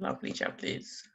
Lovely, chat, please.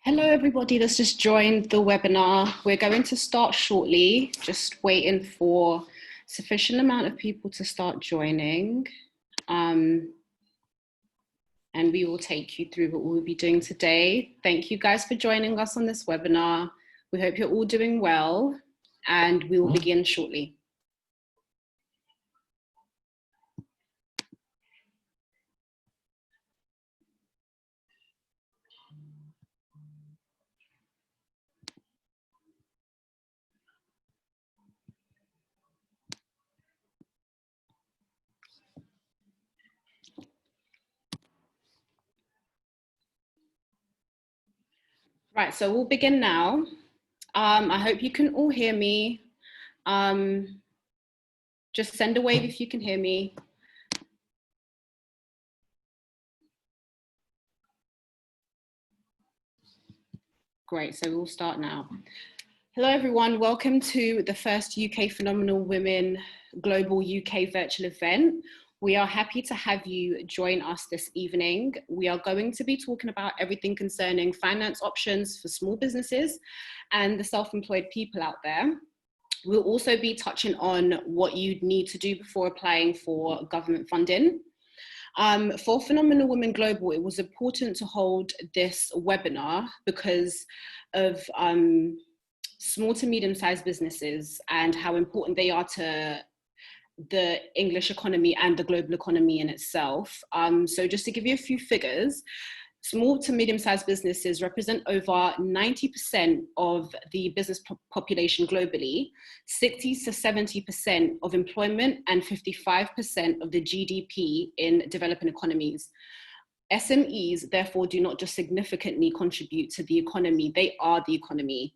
Hello, everybody that's just joined the webinar. We're going to start shortly, just waiting for sufficient amount of people to start joining. And we will take you through what we'll be doing today. Thank you guys for joining us on this webinar. We hope you're all doing well, and we will begin shortly. Right, so we'll begin now. I hope you can all hear me. Just send a wave if you can hear me. Great, so we'll start now. Hello everyone, welcome to the first UK Phenomenal Women Global UK virtual event. We are happy to have you join us this evening. We are going to be talking about everything concerning finance options for small businesses and the self-employed people out there. We'll also be touching on what you'd need to do before applying for government funding. For Phenomenal Women Global, it was important to hold this webinar because of small to medium-sized businesses and how important they are to the English economy and the global economy in itself. So just to give you a few figures, small to medium-sized businesses represent over 90% of the business population globally, 60 to 70% of employment, and 55% of the GDP in developing economies. SMEs, therefore, do not just significantly contribute to the economy, they are the economy.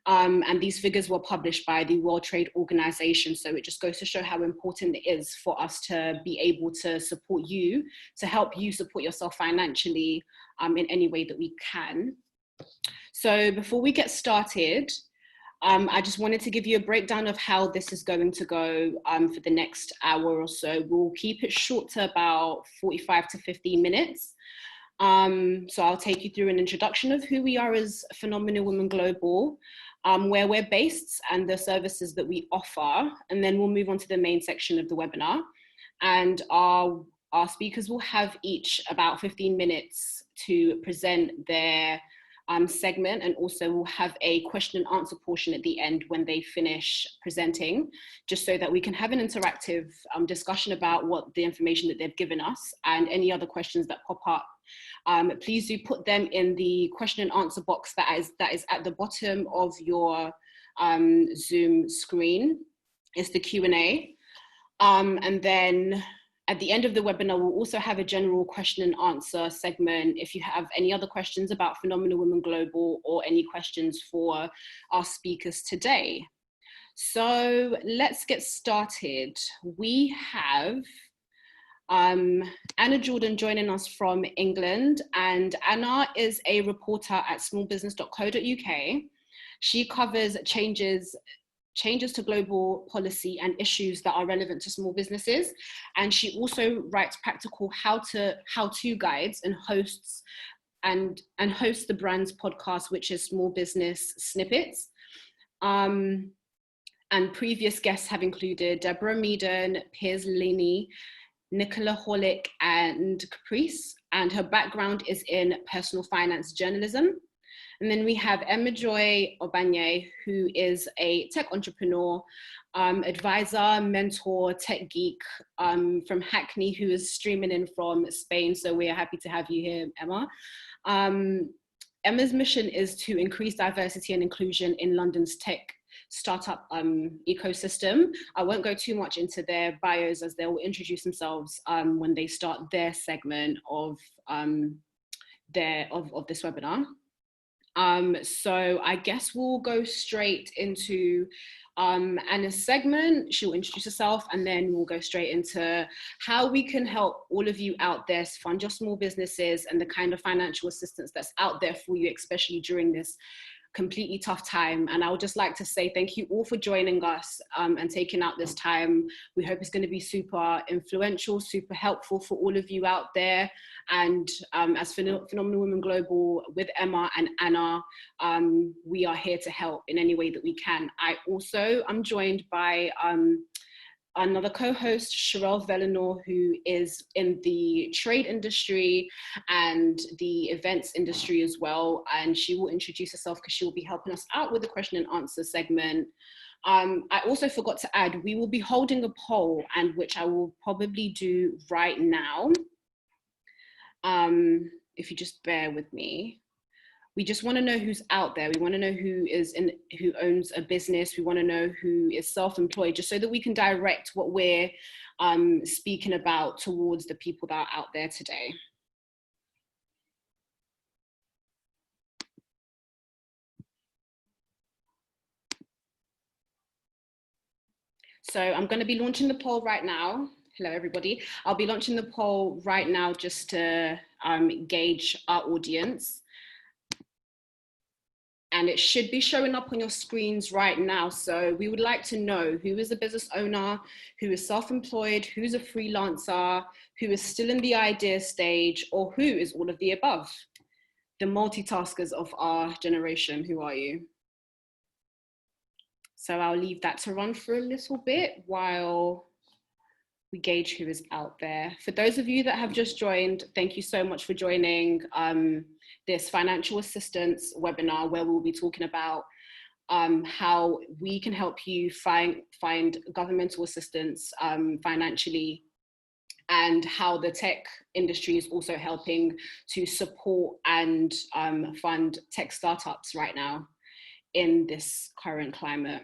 And these figures were published by the World Trade Organization. So it just goes to show how important it is for us to be able to support you, to help you support yourself financially in any way that we can. So before we get started, I just wanted to give you a breakdown of how this is going to go for the next hour or so. We'll keep it short to about 45 to 50 minutes. So I'll take you through an introduction of who we are as Phenomenal Women Global, where we're based and the services that we offer. And then we'll move on to the main section of the webinar. And our speakers will have each about 15 minutes to present their segment, and also we'll have a question and answer portion at the end when they finish presenting, just so that we can have an interactive discussion about what the information that they've given us and any other questions that pop up. Please do put them in the question and answer box that is at the bottom of your Zoom screen. It's the Q&A. And then at the end of the webinar, we'll also have a general question and answer segment. If you have any other questions about Phenomenal Women Global or any questions for our speakers today. So let's get started. We have Anna Jordan joining us from England, and Anna is a reporter at smallbusiness.co.uk. She covers changes to global policy and issues that are relevant to small businesses. And she also writes practical how-to guides and hosts and hosts the brand's podcast, which is Small Business Snippets. And previous guests have included Deborah Meaden, Piers Laney, Nicola Horlick, and Caprice, and her background is in personal finance journalism. And then we have Emma Joy Obanye, who is a tech entrepreneur, advisor, mentor, tech geek from Hackney, who is streaming in from Spain. So we are happy to have you here, Emma. Emma's mission is to increase diversity and inclusion in London's tech startup ecosystem. I won't go too much into their bios as they will introduce themselves when they start their segment of this webinar. So I guess we'll go straight into Anna's segment. She'll introduce herself and then we'll go straight into how we can help all of you out there fund your small businesses and the kind of financial assistance that's out there for you, especially during this completely tough time. And I would just like to say thank you all for joining us and taking out this time. We hope it's going to be super influential, super helpful for all of you out there. And as Phenomenal Women Global with Emma and Anna, we are here to help in any way that we can. I'm joined by another co-host, Sherelle Vellenor, who is in the trade industry and the events industry as well. And she will introduce herself because she will be helping us out with the question and answer segment. I also forgot to add, we will be holding a poll, and which I will probably do right now. If you just bear with me. We just want to know who's out there. We want to know who owns a business. We want to know who is self-employed, just so that we can direct what we're speaking about towards the people that are out there today. So I'm going to be launching the poll right now. Hello, everybody. I'll be launching the poll right now just to gauge our audience. And it should be showing up on your screens right now. So we would like to know who is a business owner, who is self-employed, who's a freelancer, who is still in the idea stage, or who is all of the above. The multitaskers of our generation, who are you? So I'll leave that to run for a little bit while we gauge who is out there. For those of you that have just joined, thank you so much for joining this financial assistance webinar, where we'll be talking about how we can help you find governmental assistance financially, and how the tech industry is also helping to support and fund tech startups right now in this current climate.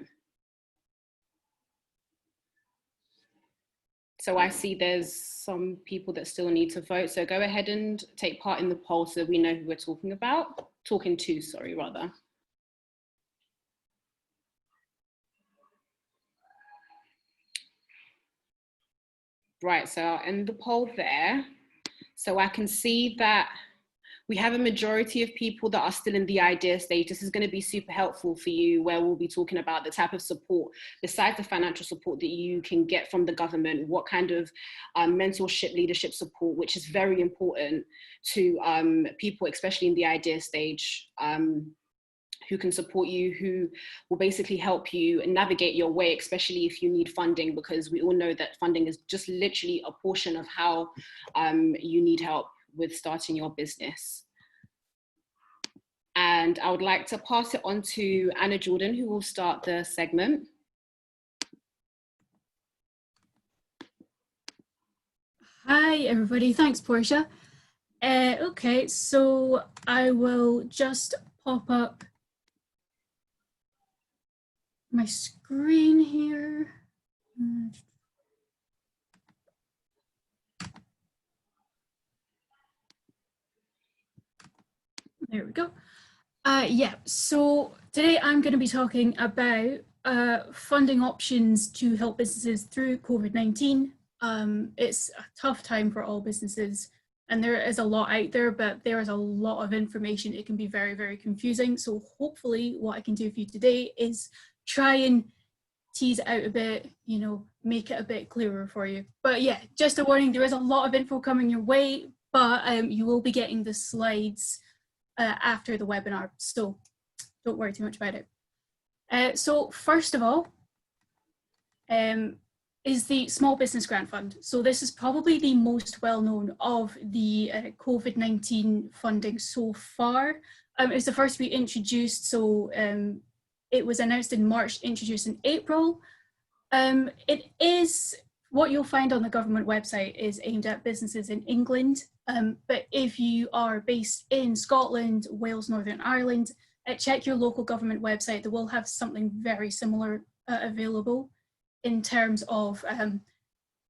So I see there's some people that still need to vote. So go ahead and take part in the poll so we know who we're talking to, sorry, rather. Right, so I'll end the poll there. So I can see that we have a majority of people that are still in the idea stage. This is going to be super helpful for you, where we'll be talking about the type of support, besides the financial support, that you can get from the government, what kind of mentorship, leadership support, which is very important to people, especially in the idea stage, who can support you, who will basically help you navigate your way, especially if you need funding, because we all know that funding is just literally a portion of how you need help with starting your business. And I would like to pass it on to Anna Jordan, who will start the segment. Hi, everybody. Thanks, Portia. Okay, so I will just pop up my screen here. There we go. Yeah, so today I'm going to be talking about funding options to help businesses through COVID-19. It's a tough time for all businesses, and there is a lot out there, but there is a lot of information. It can be very, very confusing. So hopefully what I can do for you today is try and tease it out a bit, you know, make it a bit clearer for you. But yeah, just a warning, there is a lot of info coming your way, but you will be getting the slides after the webinar, so don't worry too much about it. So first of all, is the Small Business Grant Fund. So this is probably the most well-known of the COVID-19 funding so far. It was the first to be introduced, so it was announced in March, introduced in April. It is, what you'll find on the government website is aimed at businesses in England, but if you are based in Scotland, Wales, Northern Ireland, check your local government website. They will have something very similar available in terms of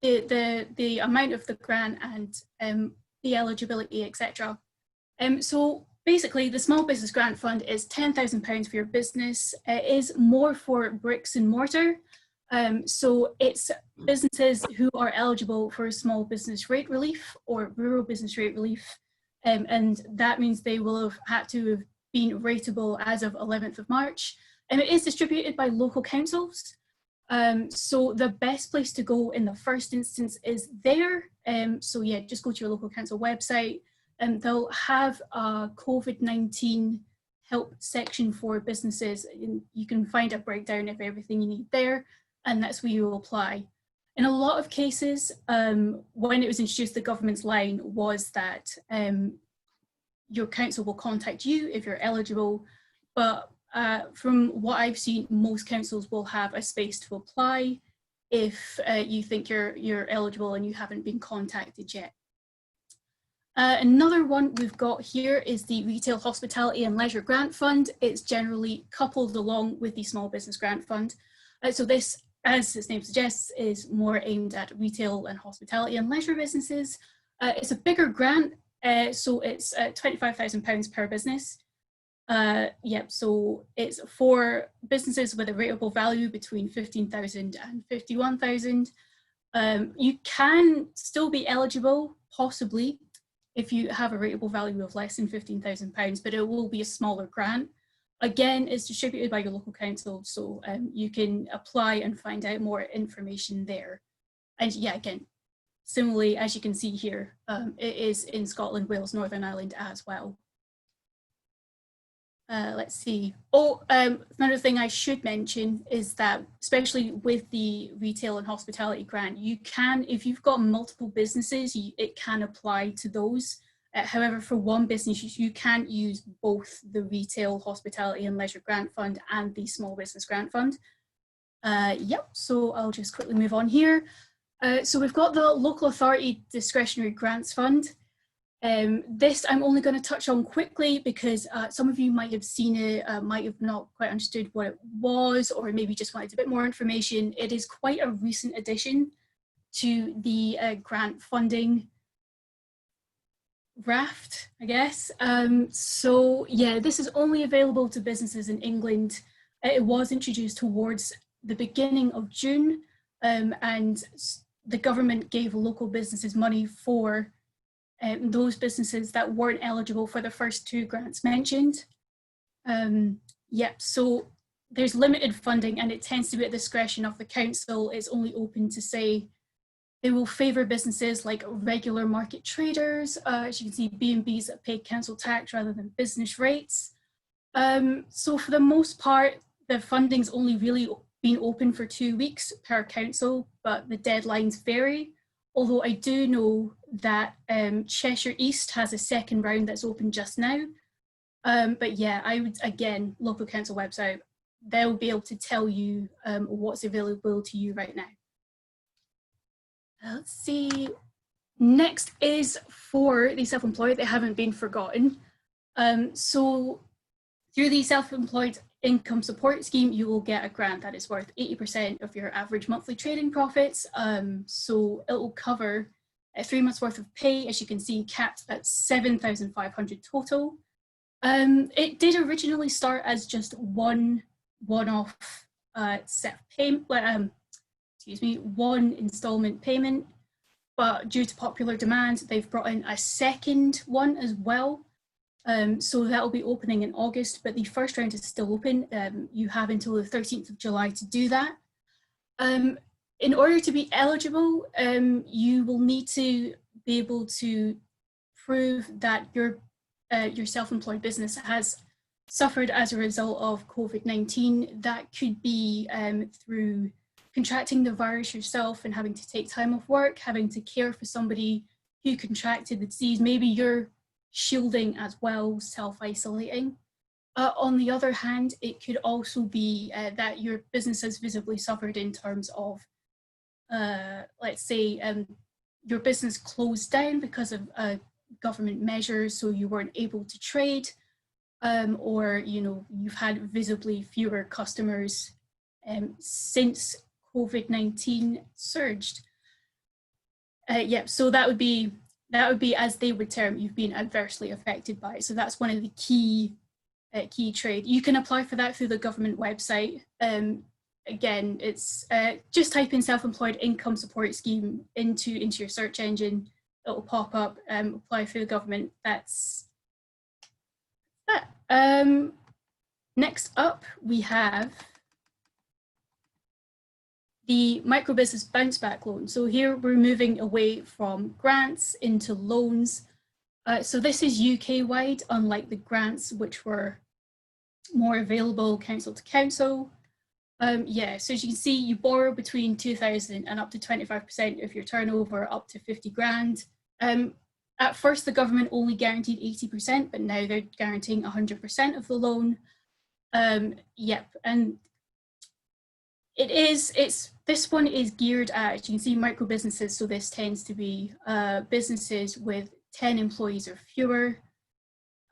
the amount of the grant and the eligibility, etc. So basically, the Small Business Grant Fund is £10,000 for your business. It is more for bricks and mortar. So it's businesses who are eligible for small business rate relief or rural business rate relief. And that means they will have had to have been rateable as of 11th of March. And it is distributed by local councils. So the best place to go in the first instance is there. So yeah, just go to your local council website and they'll have a COVID-19 help section for businesses. And you can find a breakdown of everything you need there, and that's where you will apply. In a lot of cases, when it was introduced, the government's line was that your council will contact you if you're eligible, but from what I've seen, most councils will have a space to apply if you think you're eligible and you haven't been contacted yet. Another one we've got here is the Retail, Hospitality and Leisure Grant Fund. It's generally coupled along with the Small Business Grant Fund. So this, as its name suggests, is more aimed at retail and hospitality and leisure businesses. It's a bigger grant, so it's £25,000 per business. Yep, so it's for businesses with a rateable value between 15,000 and 51,000. You can still be eligible, possibly, if you have a rateable value of less than £15,000, but it will be a smaller grant. Again, it's distributed by your local council, so you can apply and find out more information there. And yeah, again, similarly, as you can see here, it is in Scotland, Wales, Northern Ireland as well. Let's see. Oh, another thing I should mention is that, especially with the retail and hospitality grant, you can, if you've got multiple businesses, it can apply to those. However, for one business, you can't use both the Retail, Hospitality and Leisure Grant Fund and the Small Business Grant Fund. Yep, so I'll just quickly move on here. So we've got the Local Authority Discretionary Grants Fund. This I'm only going to touch on quickly because some of you might have seen it, might have not quite understood what it was, or maybe just wanted a bit more information. It is quite a recent addition to the grant funding raft, I guess. So yeah, this is only available to businesses in England. It was introduced towards the beginning of June, and the government gave local businesses money for those businesses that weren't eligible for the first two grants mentioned. Yep, so there's limited funding and it tends to be at the discretion of the council. It's only open to say they will favour businesses like regular market traders, as you can see, B&Bs that pay council tax rather than business rates. So for the most part, the funding's only really been open for 2 weeks per council, but the deadlines vary. Although I do know that Cheshire East has a second round that's open just now. But yeah, I would, again, local council website, they'll be able to tell you what's available to you right now. Let's see. Next is for the self-employed. They haven't been forgotten. So through the self-employed income support scheme, you will get a grant that is worth 80% of your average monthly trading profits. So it will cover 3 months worth of pay, as you can see, capped at 7,500 total. It did originally start as just one-off set payment, one installment payment, but due to popular demand, they've brought in a second one as well. So that will be opening in August, but the first round is still open. You have until the 13th of July to do that. In order to be eligible, you will need to be able to prove that your your self-employed business has suffered as a result of COVID-19. That could be through contracting the virus yourself and having to take time off work, having to care for somebody who contracted the disease. Maybe you're shielding as well, self-isolating. On the other hand, it could also be that your business has visibly suffered in terms of, let's say, your business closed down because of government measures, so you weren't able to trade, or you've had visibly fewer customers since COVID-19 surged. Yeah, so that would be, as they would term, you've been adversely affected by it. So that's one of the key trade. You can apply for that through the government website. Again, it's just type in self-employed income support scheme into your search engine. It'll pop up. Apply through the government. That's that. Next up, we have the micro-business bounce back loan. So here we're moving away from grants into loans. So this is UK-wide, unlike the grants, which were more available council to council. Yeah, so as you can see, you borrow between 2,000 and up to 25% of your turnover, up to 50 grand. At first, the government only guaranteed 80%, but now they're guaranteeing 100% of the loan. Yep, and this one is geared at, as you can see, micro businesses. So this tends to be businesses with 10 employees or fewer.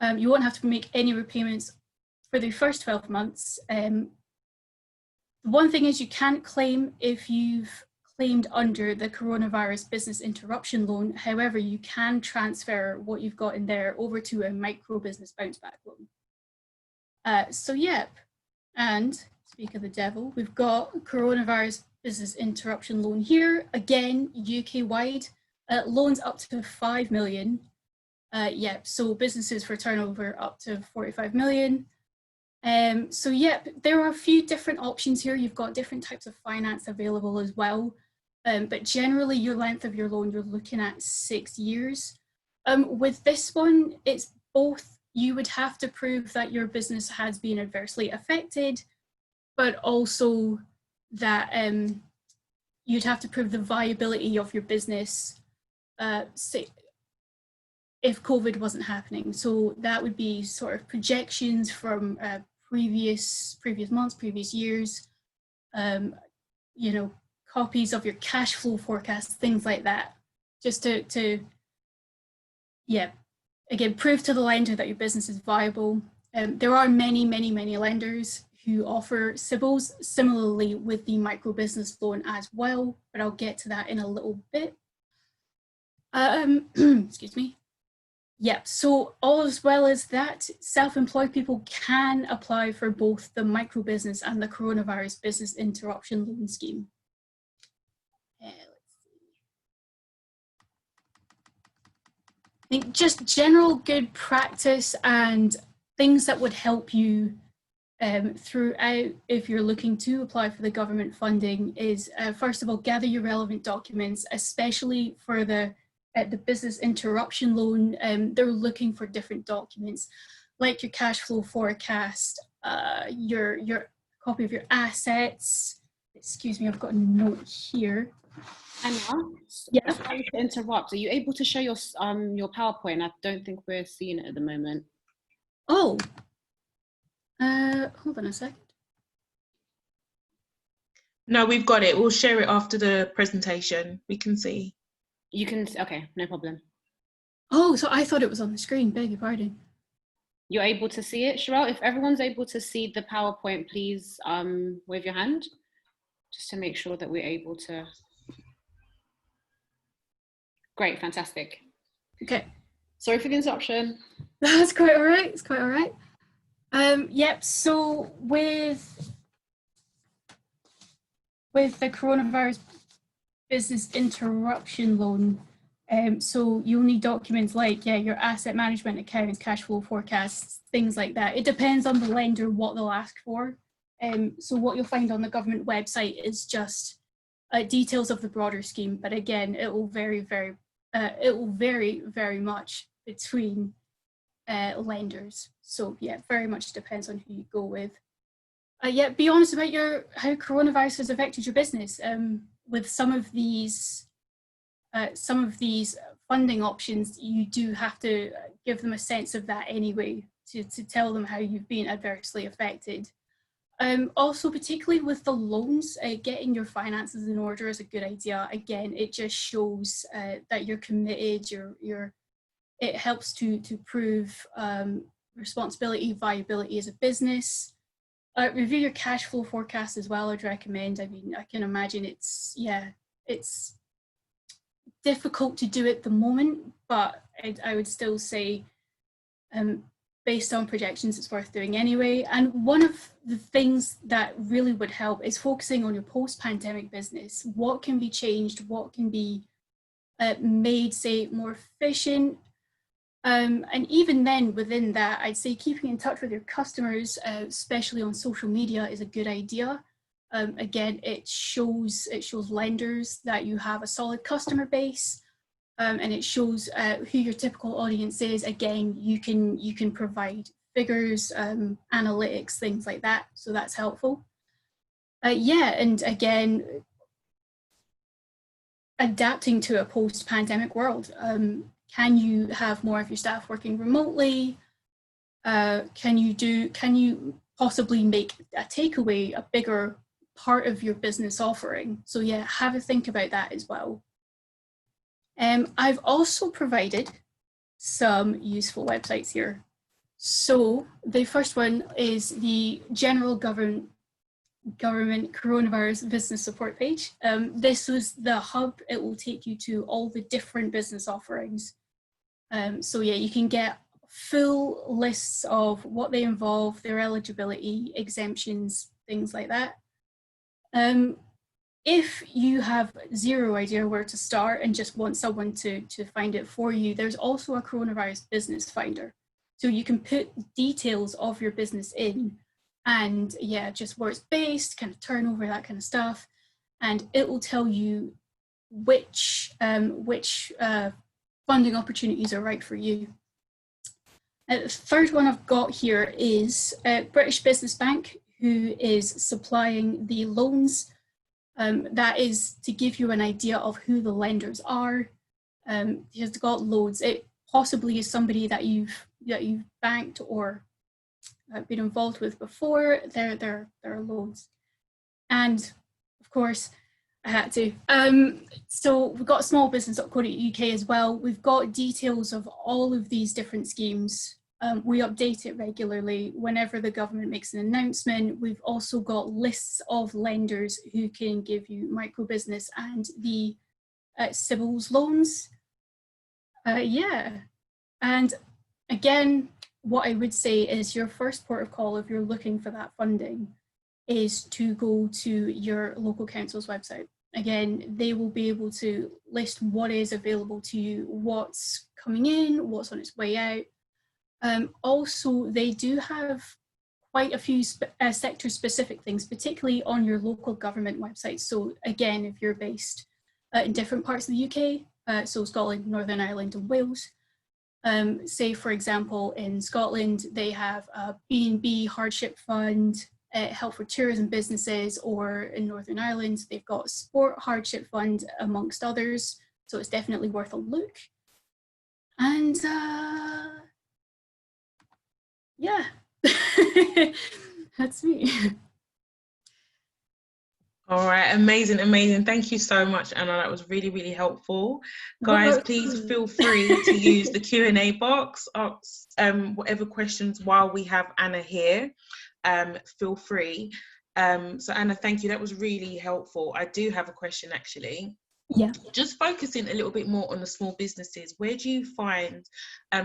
You won't have to make any repayments for the first 12 months. The one thing is you can't claim if you've claimed under the coronavirus business interruption loan. However, you can transfer what you've got in there over to a micro business bounce back loan. So yep, and speak of the devil, we've got coronavirus business interruption loan here. Again, UK-wide, loans up to 5 million. Yep, so businesses for turnover up to 45 million. So yep, there are a few different options here. You've got different types of finance available as well. But generally your length of your loan, you're looking at 6 years. With this one, it's both. You would have to prove that your business has been adversely affected, but also that you'd have to prove the viability of your business say, if COVID wasn't happening. So that would be sort of projections from previous months, previous years, copies of your cash flow forecasts, things like that, just to yeah, again, prove to the lender that your business is viable. There are many lenders who offer CBILS, similarly with the micro business loan as well, but I'll get to that in a little bit. Excuse me. Yep, so all as well as that, self-employed people can apply for both the micro business and the coronavirus business interruption loan scheme. Let's see. I think just general good practice and things that would help you throughout if you're looking to apply for the government funding is, first of all, gather your relevant documents, especially for the business interruption loan. They're looking for different documents like your cash flow forecast, your copy of your assets. Excuse me, I've got a note here. Anna, yeah. Sorry to interrupt. Are you able to show your PowerPoint? I don't think we're seeing it at the moment. Oh, hold on a second. No, we've got it. We'll share it after the presentation. We can see. You can, okay, no problem. Oh, so I thought it was on the screen, beg your pardon. You're able to see it, Sherelle? If everyone's able to see the PowerPoint, please wave your hand, just to make sure that we're able to. Great, fantastic. Okay. Sorry for the interruption. That's quite all right, it's quite all right. Yep, so with the coronavirus business interruption loan, so you'll need documents like, yeah, your asset management accounts, cash flow forecasts, things like that. It depends on the lender what they'll ask for. So what you'll find on the government website is just details of the broader scheme, but again, it will vary very much between lenders. So yeah, very much depends on who you go with. Yeah, be honest about how coronavirus has affected your business. With some of these funding options, you do have to give them a sense of that anyway, to tell them how you've been adversely affected. Also, particularly with the loans, getting your finances in order is a good idea. Again, it just shows that you're committed. It helps to prove responsibility, viability as a business. Review your cash flow forecast as well, I'd recommend. I mean, I can imagine it's difficult to do at the moment, but I would still say, based on projections, it's worth doing anyway. And one of the things that really would help is focusing on your post-pandemic business. What can be changed? What can be made, say, more efficient? And even then, within that, I'd say keeping in touch with your customers, especially on social media, is a good idea. Again, it shows lenders that you have a solid customer base, and it shows who your typical audience is. Again, you can provide figures, analytics, things like that. So that's helpful. Yeah, and again, adapting to a post-pandemic world. Can you have more of your staff working remotely? Can you possibly make a takeaway a bigger part of your business offering? So yeah, have a think about that as well. I've also provided some useful websites here. So the first one is the General Government Coronavirus Business Support page. This was the hub. It will take you to all the different business offerings. So yeah, you can get full lists of what they involve, their eligibility, exemptions, things like that. If you have zero idea where to start and just want someone to find it for you, there's also a coronavirus business finder. So you can put details of your business in, and yeah, just where it's based, kind of turnover, that kind of stuff. And it will tell you which funding opportunities are right for you. The third one I've got here is British Business Bank, who is supplying the loans. That is to give you an idea of who the lenders are. It's got loads. It possibly is somebody that you've banked or been involved with before. There are loads, and of course, I had to. So we've got smallbusiness.co.uk as well. We've got details of all of these different schemes. We update it regularly whenever the government makes an announcement. We've also got lists of lenders who can give you micro business and the CBILS loans. Yeah, and again, what I would say is your first port of call if you're looking for that funding is to go to your local council's website. Again, they will be able to list what is available to you, what's coming in, what's on its way out. Also, they do have quite a few sector-specific things, particularly on your local government website. So again, if you're based in different parts of the UK, so Scotland, Northern Ireland and Wales, say for example in Scotland they have a B&B hardship fund, help for tourism businesses, or in Northern Ireland they've got a sport hardship fund amongst others, so it's definitely worth a look. And yeah, that's me. All right, amazing. Thank you so much, Anna. That was really, really helpful. Guys, please feel free to use the Q&A box, ask whatever questions while we have Anna here. Feel free. So Anna, thank you. That was really helpful. I do have a question actually. Yeah. Just focusing a little bit more on the small businesses, where do you find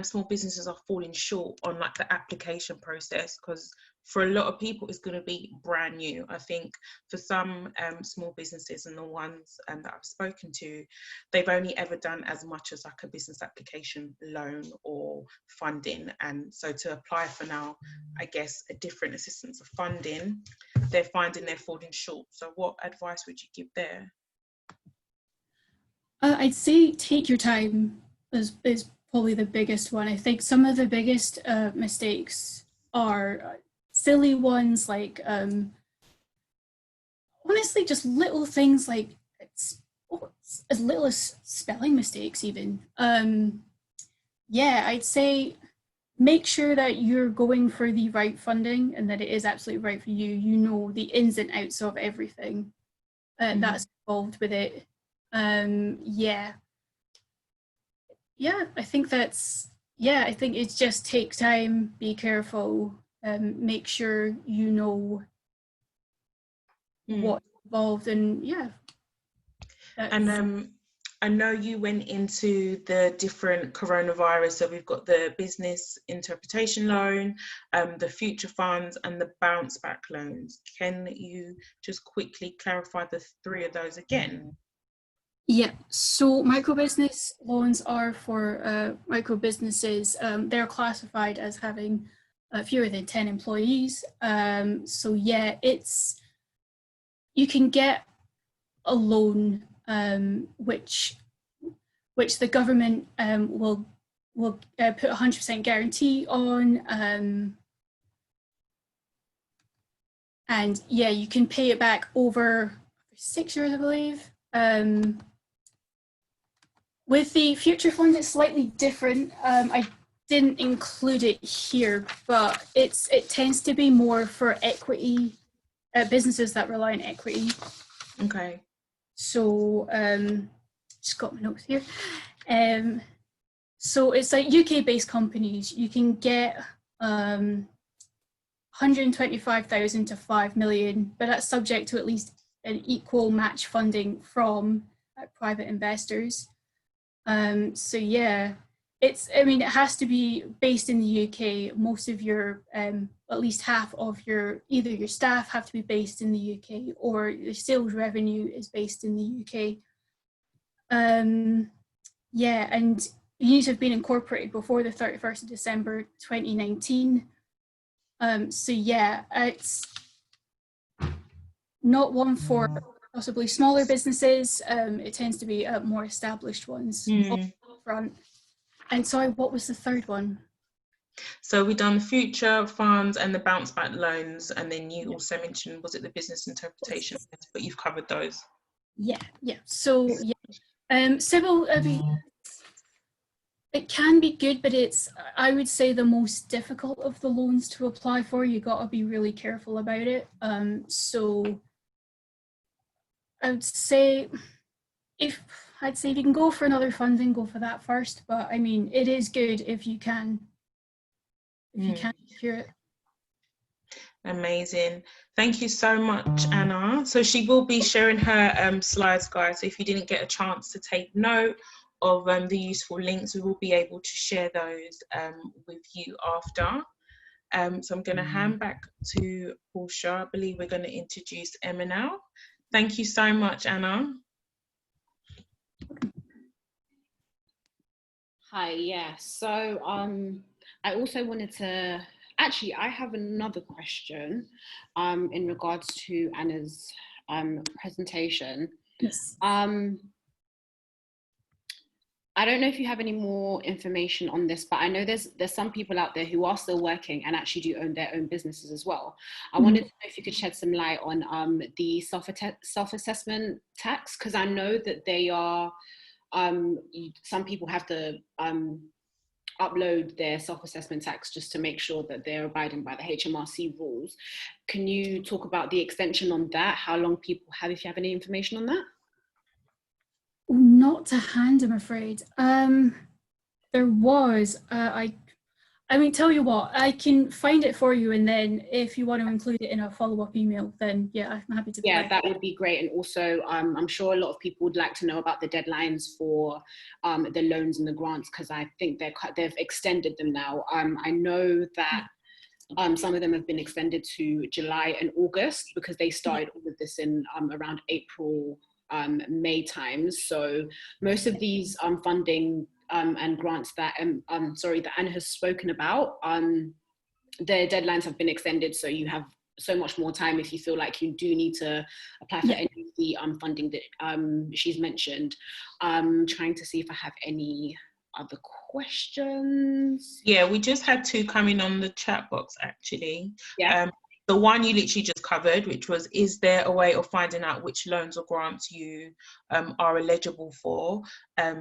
small businesses are falling short on like the application process? Because for a lot of people it's going to be brand new. I think for some small businesses and the ones that I've spoken to, they've only ever done as much as like a business application loan or funding, and so to apply for now, I guess, a different assistance of funding, they're finding they're falling short. So what advice would you give there? I'd say take your time as probably the biggest one. I think some of the biggest mistakes are silly ones, like honestly, just little things like it's as little as spelling mistakes even. Yeah, I'd say make sure that you're going for the right funding and that it is absolutely right for you. You know the ins and outs of everything that's involved with it. Yeah, I think I think it just takes time, be careful, make sure you know what's involved, and yeah. And I know you went into the different coronavirus, so we've got the business interpretation loan, the future funds and the bounce back loans. Can you just quickly clarify the three of those again? Yeah, so micro business loans are for micro businesses. They're classified as having fewer than 10 employees. So yeah, you can get a loan which the government will put 100% guarantee on, and yeah, you can pay it back over 6 years, I believe. With the future fund, it's slightly different. I didn't include it here, but it tends to be more for equity businesses that rely on equity. Okay. So just got my notes here. So it's like UK-based companies. You can get 125,000 to 5 million, but that's subject to at least an equal match funding from private investors. So yeah, it has to be based in the UK. Most of your, at least half of either your staff have to be based in the UK, or the sales revenue is based in the UK. Yeah, and you need to have been incorporated before the 31st of December 2019. So yeah, it's not one for possibly smaller businesses. It tends to be more established ones up front. And sorry, what was the third one? So we've done the future funds and the bounce back loans, and then you also mentioned, was it the business interpretation? But you've covered those. Yeah. So yeah, civil. It can be good, but it's, I would say, the most difficult of the loans to apply for. You got to be really careful about it. So I would say if you can go for another funding, go for that first. But I mean, it is good if you can secure it. Amazing. Thank you so much, Anna. So she will be sharing her slides, guys. So if you didn't get a chance to take note of the useful links, we will be able to share those with you after. So I'm going to hand back to Portia. I believe we're going to introduce Emma now. Thank you so much, Anna. Hi, yeah. So I also wanted to, actually, I have another question in regards to Anna's presentation. Yes. I don't know if you have any more information on this, but I know there's some people out there who are still working and actually do own their own businesses as well. I wanted to know if you could shed some light on the self-assessment tax, because I know that they are, some people have to upload their self-assessment tax just to make sure that they're abiding by the HMRC rules. Can you talk about the extension on that? How long people have, if you have any information on that? Not to hand, I'm afraid. There was, I mean, tell you what, I can find it for you, and then if you want to include it in a follow-up email, then yeah, I'm happy to. Yeah, that would be great. And also, I'm sure a lot of people would like to know about the deadlines for the loans and the grants, because I think they've extended them now. I know that some of them have been extended to July and August, because they started all of this in around April, May times. So most of these funding and grants that that Anna has spoken about, their deadlines have been extended, so you have so much more time if you feel like you do need to apply for any of the funding that she's mentioned. I'm trying to see if I have any other questions? Yeah, we just had two coming on the chat box actually. Yeah. The one you literally just covered, which was, is there a way of finding out which loans or grants you are eligible for?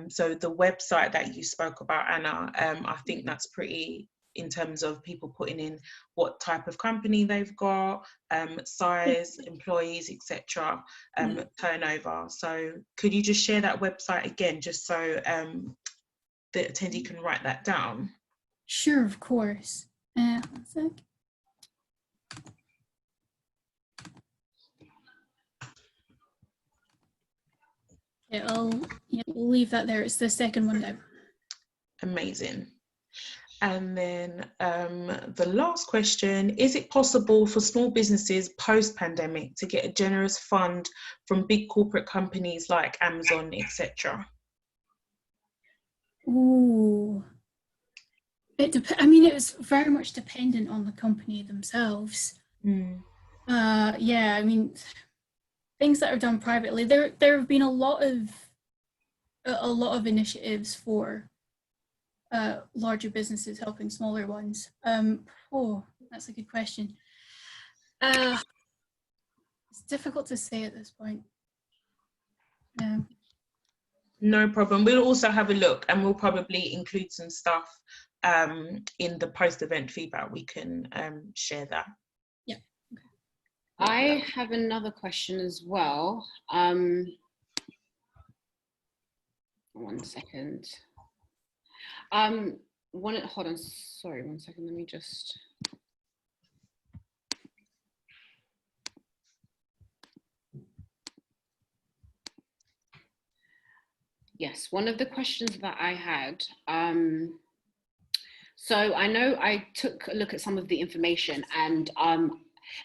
So the website that you spoke about, Anna, I think that's pretty, in terms of people putting in what type of company they've got, size, employees, etc., turnover. So could you just share that website again, just so the attendee can write that down? Sure, of course. 1 sec. Yeah, we'll leave that there. It's the second one down. Amazing. And then the last question, is it possible for small businesses post-pandemic to get a generous fund from big corporate companies like Amazon, etc.? Ooh. I mean, it was very much dependent on the company themselves. Yeah, I mean, things that are done privately, there have been a lot of initiatives for larger businesses helping smaller ones. Oh, that's a good question. It's difficult to say at this point. No problem. We'll also have a look, and we'll probably include some stuff in the post-event feedback. We can share that. Yeah. Okay. I have another question as well. 1 second. Hold on, sorry, 1 second, let me just. Yes, one of the questions that I had, so I know I took a look at some of the information, and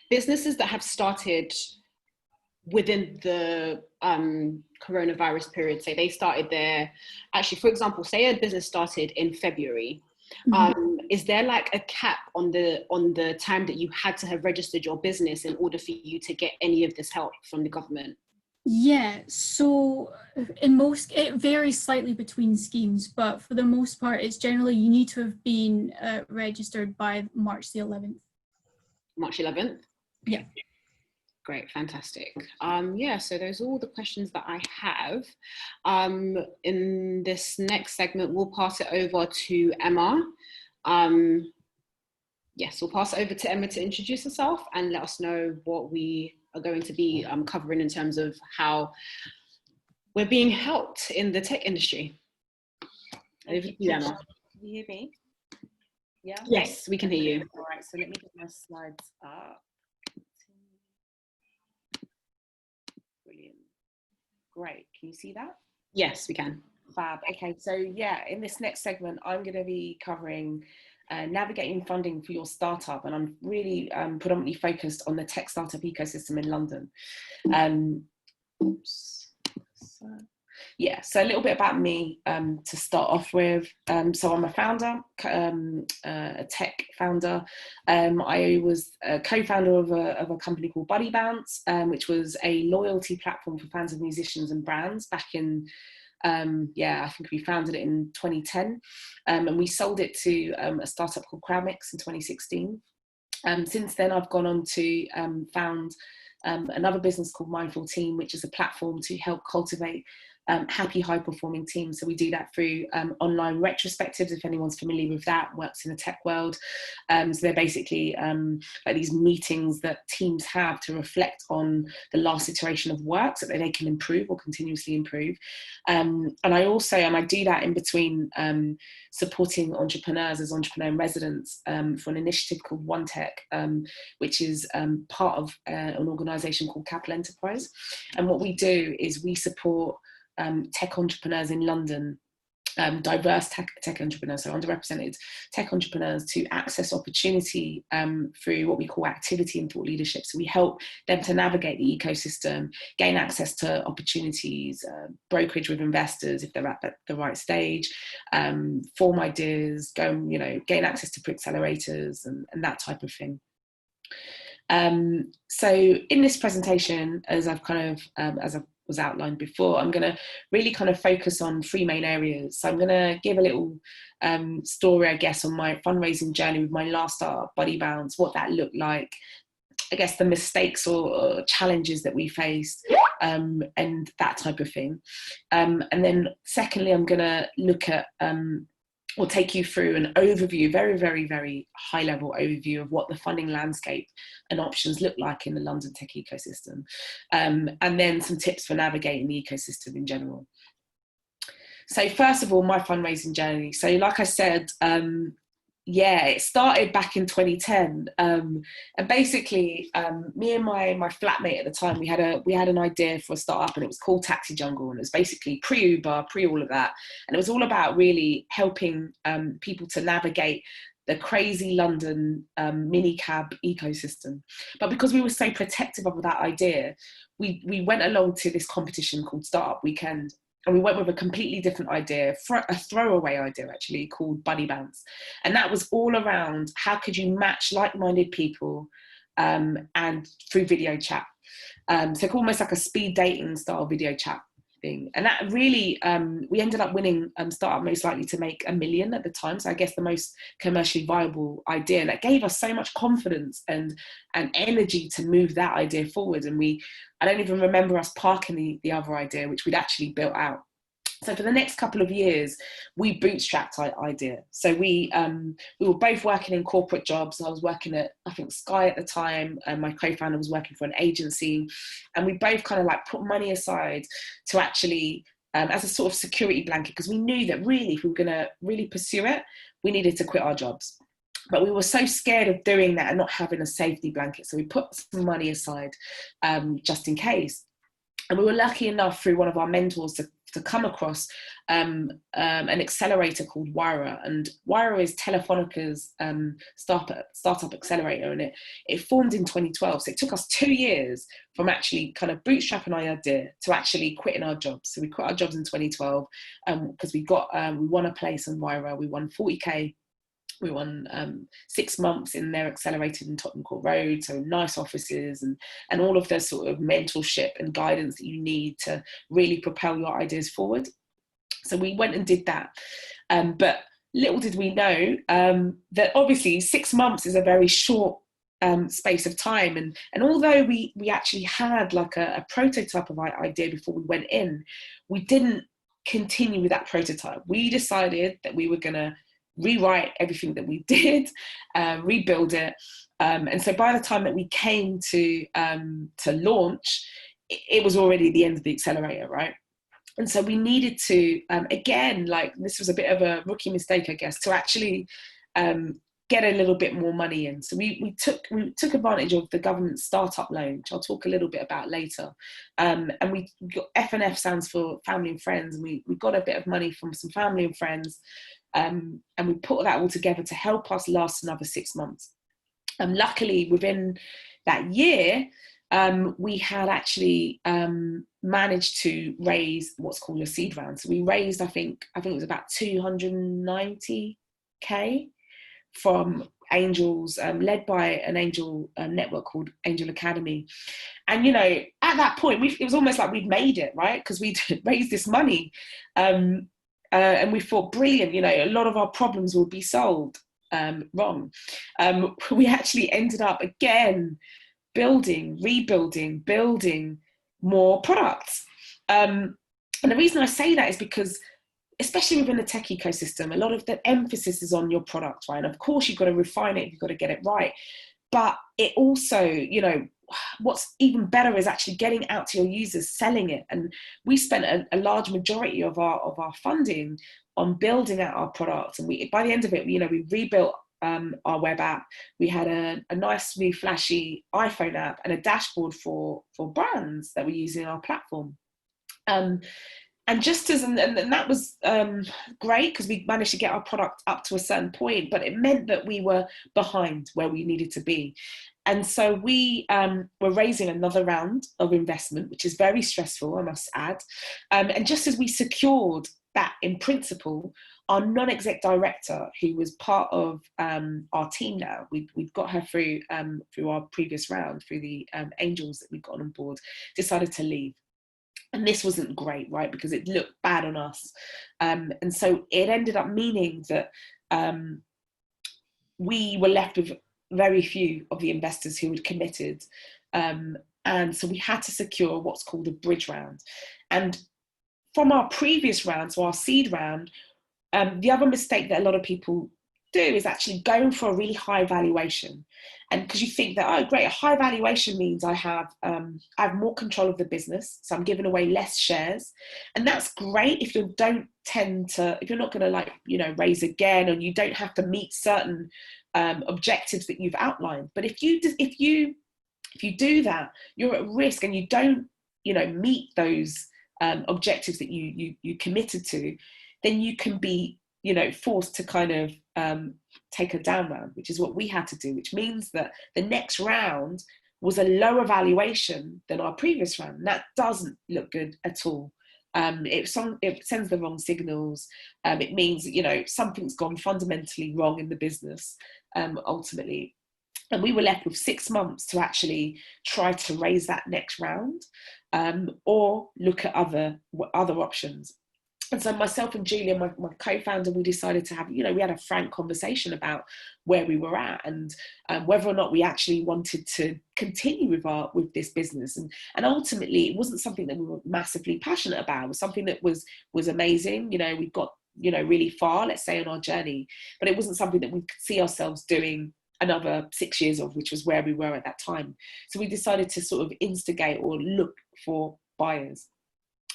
businesses that have started within the coronavirus period, say they started there, actually, for example, say a business started in February, is there like a cap on the time that you had to have registered your business in order for you to get any of this help from the government? Yeah, so it varies slightly between schemes, but for the most part, it's generally you need to have been registered by March the 11th. March 11th? Yeah. Great, fantastic. Yeah, so those are all the questions that I have. In this next segment, we'll pass it over to Emma. Yes, we'll pass it over to Emma to introduce herself and let us know what we are going to be covering in terms of how we're being helped in the tech industry. Over to you, Emma. Can you hear me? Yeah? Yes, we can hear you. All right, so let me get my slides up. Brilliant. Great, can you see that? Yes, we can. Fab. Okay, so yeah, in this next segment, I'm going to be covering navigating funding for your startup, and I'm really predominantly focused on the tech startup ecosystem in London. So a little bit about me to start off with. So I'm a founder, a tech founder. I was a co-founder of a company called Buddy Bounce, which was a loyalty platform for fans of musicians and brands back in I think we founded it in 2010, and we sold it to a startup called Crowdmix in 2016. Since then, I've gone on to found another business called Mindful Team, which is a platform to help cultivate happy, high-performing teams. So we do that through online retrospectives, if anyone's familiar with that, works in the tech world. So they're basically like these meetings that teams have to reflect on the last iteration of work so that they can improve or continuously improve. And I do that in between supporting entrepreneurs as entrepreneur in residence for an initiative called One Tech, which is part of an organisation called Capital Enterprise. And what we do is we support tech entrepreneurs in London, diverse tech entrepreneurs, so underrepresented tech entrepreneurs, to access opportunity through what we call activity and thought leadership. So we help them to navigate the ecosystem, gain access to opportunities, brokerage with investors if they're at the right stage, form ideas, gain access to accelerators and that type of thing. So in this presentation, as I've kind of, as was outlined before, I'm going to really kind of focus on three main areas. So I'm going to give a little story, I guess, on my fundraising journey with my last startup, Buddy Bounce, what that looked like, I guess the mistakes or challenges that we faced, and that type of thing. And then secondly, I'm going to look at or take you through an overview, very, very, very high level overview of what the funding landscape and options look like in the London tech ecosystem. And then some tips for navigating the ecosystem in general. So first of all, my fundraising journey. So like I said, yeah, it started back in 2010, and basically, me and my flatmate at the time, we had an idea for a startup, and it was called Taxi Jungle, and it was basically pre-Uber, pre all of that, and it was all about really helping people to navigate the crazy London mini cab ecosystem. But because we were so protective of that idea, we went along to this competition called Startup Weekend. And we went with a completely different idea, a throwaway idea actually, called Buddy Bounce. And that was all around how could you match like-minded people and through video chat. So almost like a speed dating style video chat thing. And that really, we ended up winning Startup Most Likely to Make $1 million at the time. So I guess the most commercially viable idea. And that gave us so much confidence and energy to move that idea forward. And I don't even remember us parking the other idea, which we'd actually built out. So for the next couple of years, we bootstrapped our idea. So we were both working in corporate jobs. I was working at, I think, Sky at the time, and my co-founder was working for an agency. And we both kind of like put money aside to actually, as a sort of security blanket, because we knew that really, if we were going to really pursue it, we needed to quit our jobs. But we were so scared of doing that and not having a safety blanket. So we put some money aside just in case. And we were lucky enough through one of our mentors to come across an accelerator called Wira. And Wira is Telefonica's startup accelerator. And it formed in 2012. So it took us 2 years from actually kind of bootstrapping our idea to actually quitting our jobs. So we quit our jobs in 2012 because we won a place on Wira. We won 40K. We won 6 months in their accelerated in Tottenham Court Road, so nice offices and all of the sort of mentorship and guidance that you need to really propel your ideas forward. So we went and did that. But little did we know that obviously 6 months is a very short space of time. And although we actually had like a prototype of our idea before we went in, we didn't continue with that prototype. We decided that we were going to rewrite everything that we did, rebuild it. And so by the time that we came to launch, it was already the end of the accelerator, right? And so we needed to, again, like this was a bit of a rookie mistake, I guess, to actually get a little bit more money in. So we took advantage of the government startup loan, which I'll talk a little bit about later. And we got F&F stands for family and friends. And we got a bit of money from some family and friends. And we put that all together to help us last another 6 months. Luckily, within that year, we had actually managed to raise what's called a seed round. So we raised, I think it was about 290K from angels, led by an angel network called Angel Academy. And, you know, at that point, it was almost like we'd made it, right? Because we'd raised this money. And we thought, brilliant, you know, a lot of our problems will be solved. Wrong. We actually ended up again building more products. And the reason I say that is because, especially within the tech ecosystem, a lot of the emphasis is on your product, right? And of course, you've got to refine it, you've got to get it right. But it also, you know, what's even better is actually getting out to your users, selling it. And we spent a large majority of our funding on building out our product. And by the end of it, you know, we rebuilt our web app. We had a nice new flashy iPhone app and a dashboard for brands that were using our platform. And that was great because we managed to get our product up to a certain point, but it meant that we were behind where we needed to be. And so we were raising another round of investment, which is very stressful, I must add. And just as we secured that in principle, our non-exec director, who was part of our team now, we've got her through our previous round, through the angels that we got on board, decided to leave. And this wasn't great, right? Because it looked bad on us. And so it ended up meaning that we were left with very few of the investors who had committed. And so we had to secure what's called a bridge round. And from our previous round, so our seed round, the other mistake that a lot of people do is actually going for a really high valuation. And because you think that, oh great, a high valuation means I have more control of the business, so I'm giving away less shares. And that's great if you don't tend to, if you're not going to, like, you know, raise again, and you don't have to meet certain objectives that you've outlined. But if you do that, you're at risk, and you don't, you know, meet those objectives that you committed to, then you can be, you know, forced to kind of take a down round, which is what we had to do, which means that the next round was a lower valuation than our previous round. And that doesn't look good at all. It sends the wrong signals. It means, you know, something's gone fundamentally wrong in the business, ultimately. And we were left with 6 months to actually try to raise that next round, or look at other options. And so myself and Julia, my co-founder, we decided to have, you know, we had a frank conversation about where we were at, and whether or not we actually wanted to continue with this business. And ultimately, it wasn't something that we were massively passionate about. It was something that was amazing. You know, we got, you know, really far, let's say, on our journey, but it wasn't something that we could see ourselves doing another 6 years of, which was where we were at that time. So we decided to sort of instigate or look for buyers.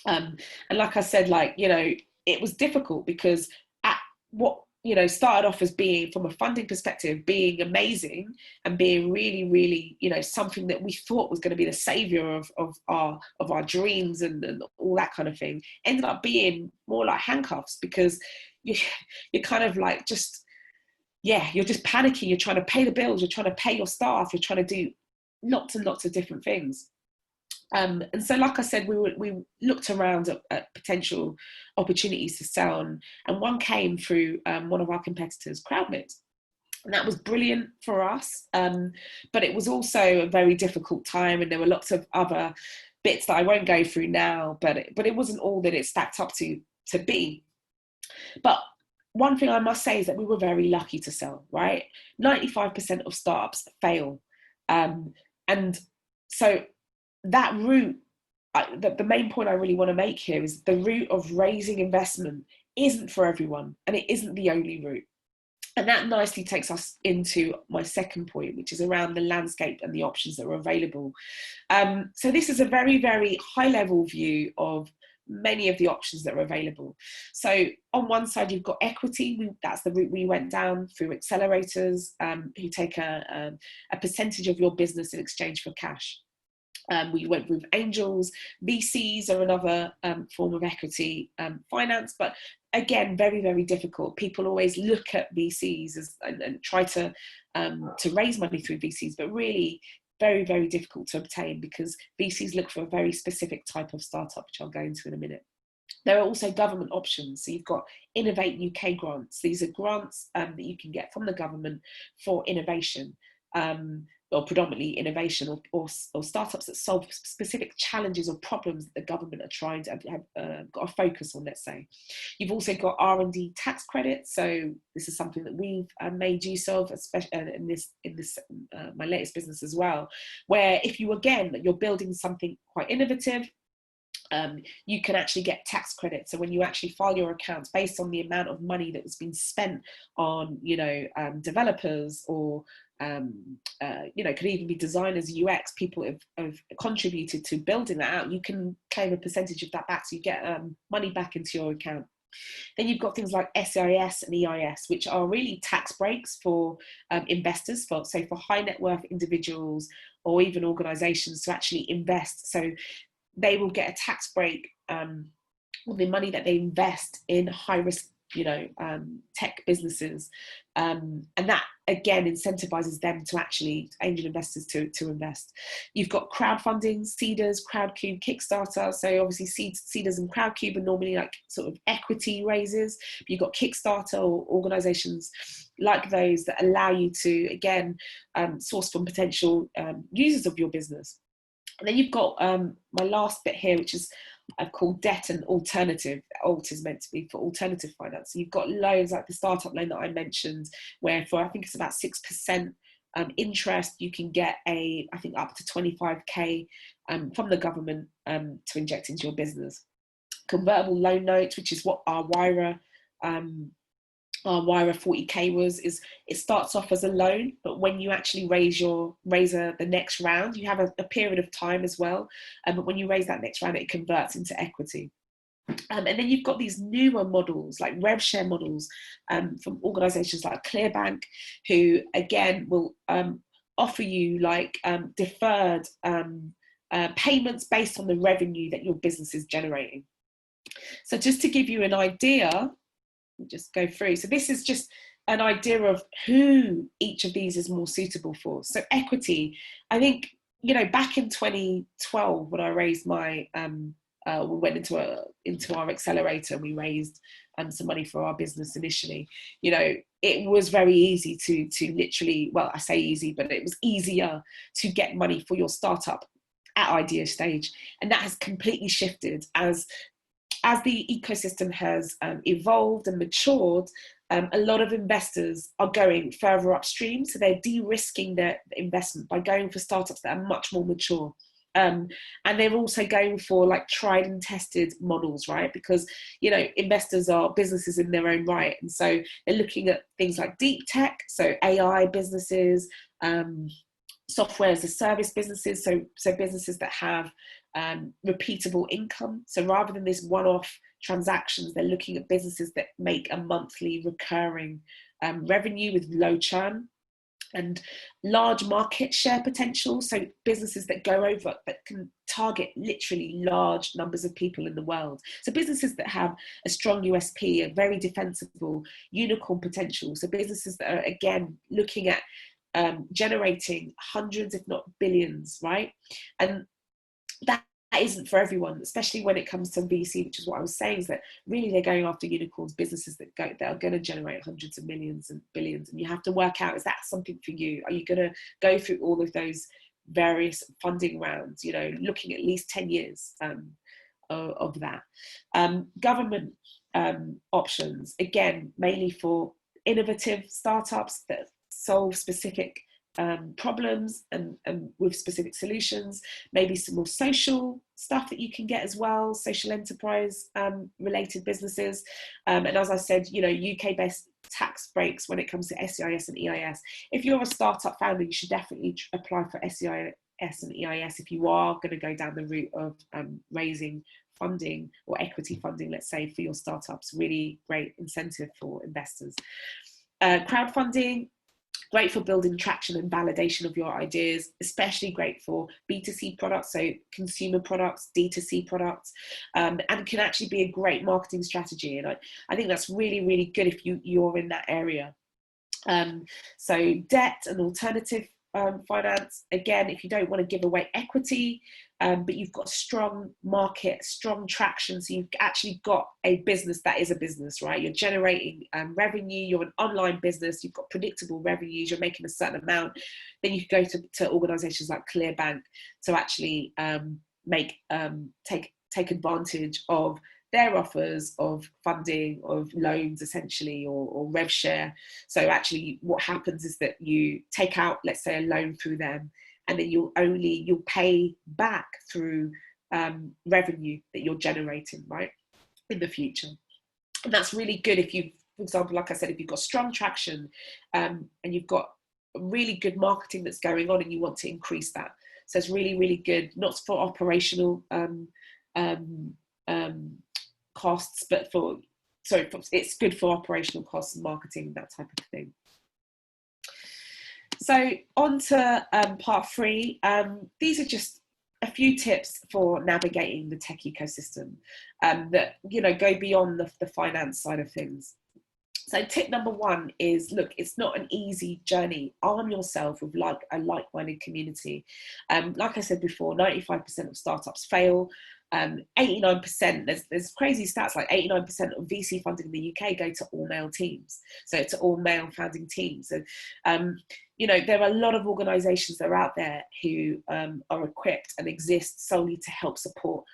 And like I said, like, you know, it was difficult because at what, you know, started off as being, from a funding perspective, being amazing and being really, really, you know, something that we thought was going to be the savior of our dreams and all that kind of thing, ended up being more like handcuffs, because you're kind of like you're just panicking. You're trying to pay the bills. You're trying to pay your staff. You're trying to do lots and lots of different things. And so, like I said, we looked around at potential opportunities to sell, and one came through one of our competitors, CrowdMix. And that was brilliant for us, but it was also a very difficult time, and there were lots of other bits that I won't go through now, but it wasn't all that it stacked up to be. But one thing I must say is that we were very lucky to sell, right? 95% of startups fail. And so that route, the main point I really want to make here is the route of raising investment isn't for everyone, and it isn't the only route. And that nicely takes us into my second point, which is around the landscape and the options that are available. So this is a very, very high level view of many of the options that are available. So on one side, you've got equity. That's the route we went down through accelerators, who take a percentage of your business in exchange for cash. We went with angels. VCs are another form of equity finance, but again, very, very difficult. People always look at VCs and try to raise money through VCs, but really very, very difficult to obtain, because VCs look for a very specific type of startup, which I'll go into in a minute. There are also government options. So you've got Innovate UK grants. These are grants that you can get from the government for innovation. Or predominantly innovation or startups that solve specific challenges or problems that the government are trying to have got a focus on, let's say. You've also got R&D tax credits. So this is something that we've made use of, especially in this my latest business as well, where if you're building something quite innovative, you can actually get tax credits. So when you actually file your accounts based on the amount of money that has been spent on, developers or, could even be designers, UX, people have contributed to building that out, you can claim a percentage of that back. So you get money back into your account. Then you've got things like SIS and EIS, which are really tax breaks for investors, for high net worth individuals or even organizations to actually invest. So they will get a tax break on the money that they invest in high risk, tech businesses. And that again incentivizes them to actually, angel investors to invest. You've got crowdfunding, Seeders, Crowdcube, Kickstarter. So obviously Seeders and Crowdcube are normally like sort of equity raises. But you've got Kickstarter or organizations like those that allow you to, again, source from potential users of your business. And then you've got my last bit here, which is called debt and alternative. Alt is meant to be for alternative finance. So you've got loans like the startup loan that I mentioned, where for I think it's about 6% interest, you can get I think up to 25k from the government to inject into your business. Convertible loan notes, which is what our Wyra 40k is it starts off as a loan, but when you actually raise the next round, you have a period of time as well. But when you raise that next round, it converts into equity. And then you've got these newer models like rev share models from organizations like Clearbank, who again will offer you like deferred payments based on the revenue that your business is generating. So just to give you an idea, just go through. So this is just an idea of who each of these is more suitable for. So equity, I think, back in 2012 when I raised my, we went into our accelerator, we raised some money for our business initially. It was very easy to literally, well, I say easy, but it was easier to get money for your startup at idea stage. And that has completely shifted as the ecosystem has evolved and matured. A lot of investors are going further upstream, so they're de-risking their investment by going for startups that are much more mature. And they're also going for like tried and tested models, right? Because, investors are businesses in their own right. And so they're looking at things like deep tech, so AI businesses, software as a service businesses, so businesses that have repeatable income. So rather than this one-off transactions, they're looking at businesses that make a monthly recurring revenue with low churn and large market share potential. So businesses that go over, that can target literally large numbers of people in the world. So businesses that have a strong USP, a very defensible unicorn potential. So businesses that are, again, looking at generating hundreds, if not billions, right? And that isn't for everyone, especially when it comes to VC, which is what I was saying, is that really they're going after unicorns, businesses that are going to generate hundreds of millions and billions. And you have to work out, is that something for you? Are you going to go through all of those various funding rounds, looking at least 10 years of that? Government options, again, mainly for innovative startups that solve specific problems and with specific solutions, maybe some more social stuff that you can get as well, social enterprise related businesses. And as I said, UK based tax breaks when it comes to SEIS and EIS. If you're a startup founder, you should definitely apply for SEIS and EIS if you are going to go down the route of raising funding or equity funding, let's say, for your startups. Really great incentive for investors. Crowdfunding, great for building traction and validation of your ideas, especially great for B2C products, so consumer products, D2C products, and can actually be a great marketing strategy. And I think that's really, really good if you're in that area. So debt and alternative finance, again, if you don't want to give away equity, but you've got strong market, strong traction, so you've actually got a business that is a business, right? You're generating revenue, you're an online business, you've got predictable revenues, you're making a certain amount, then you can go to organizations like Clearbank to actually take advantage of their offers of funding, of loans essentially, or rev share. So actually what happens is that you take out, let's say, a loan through them, and then you'll pay back through revenue that you're generating, right, in the future. And that's really good if you, for example, like I said, if you've got strong traction and you've got really good marketing that's going on and you want to increase that. So it's really, really good, not for operational costs, but it's good for operational costs and marketing, that type of thing. So on to part 3. These are just a few tips for navigating the tech ecosystem that go beyond the finance side of things. So tip number 1 is, look, it's not an easy journey. Arm yourself with a like-minded community. Like I said before, 95% of startups fail. 89%, there's crazy stats, like 89% of VC funding in the UK go to all male teams. So to all male founding teams. So, you know, there are a lot of organisations that are out there who are equipped and exist solely to help support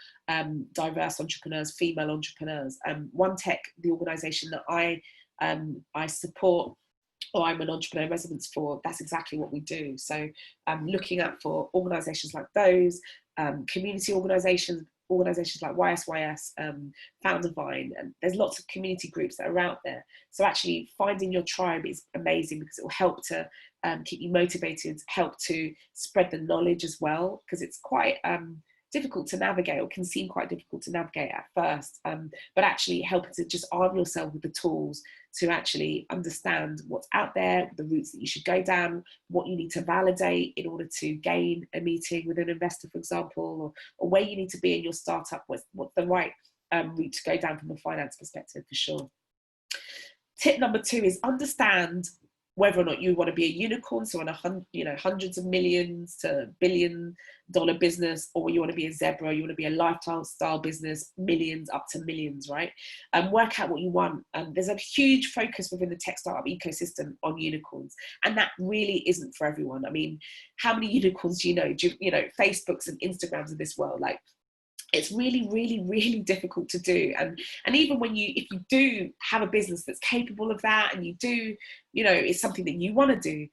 diverse entrepreneurs, female entrepreneurs. One Tech, the organisation that I support, or I'm an entrepreneur in residence for, that's exactly what we do. So looking out for organisations like those, community organisations like YSYS, Foundervine, and there's lots of community groups that are out there. So actually finding your tribe is amazing, because it will help to keep you motivated, help to spread the knowledge as well, because it's quite difficult to navigate, or can seem quite difficult to navigate at first, but actually helping to just arm yourself with the tools to actually understand what's out there, the routes that you should go down, what you need to validate in order to gain a meeting with an investor, for example, or where you need to be in your startup, what's the right route to go down from a finance perspective, for sure. Tip number 2 is understand whether or not you want to be a unicorn, so on hundreds of millions to billion-dollar business, or you want to be a zebra, you want to be a lifestyle business, millions up to millions, right? Work out what you want. There's a huge focus within the tech startup ecosystem on unicorns, and that really isn't for everyone. I mean, how many unicorns do you know? Facebooks and Instagrams of this world, like, it's really, really, really difficult to do. And even if you do have a business that's capable of that, and you do, it's something that you want to do,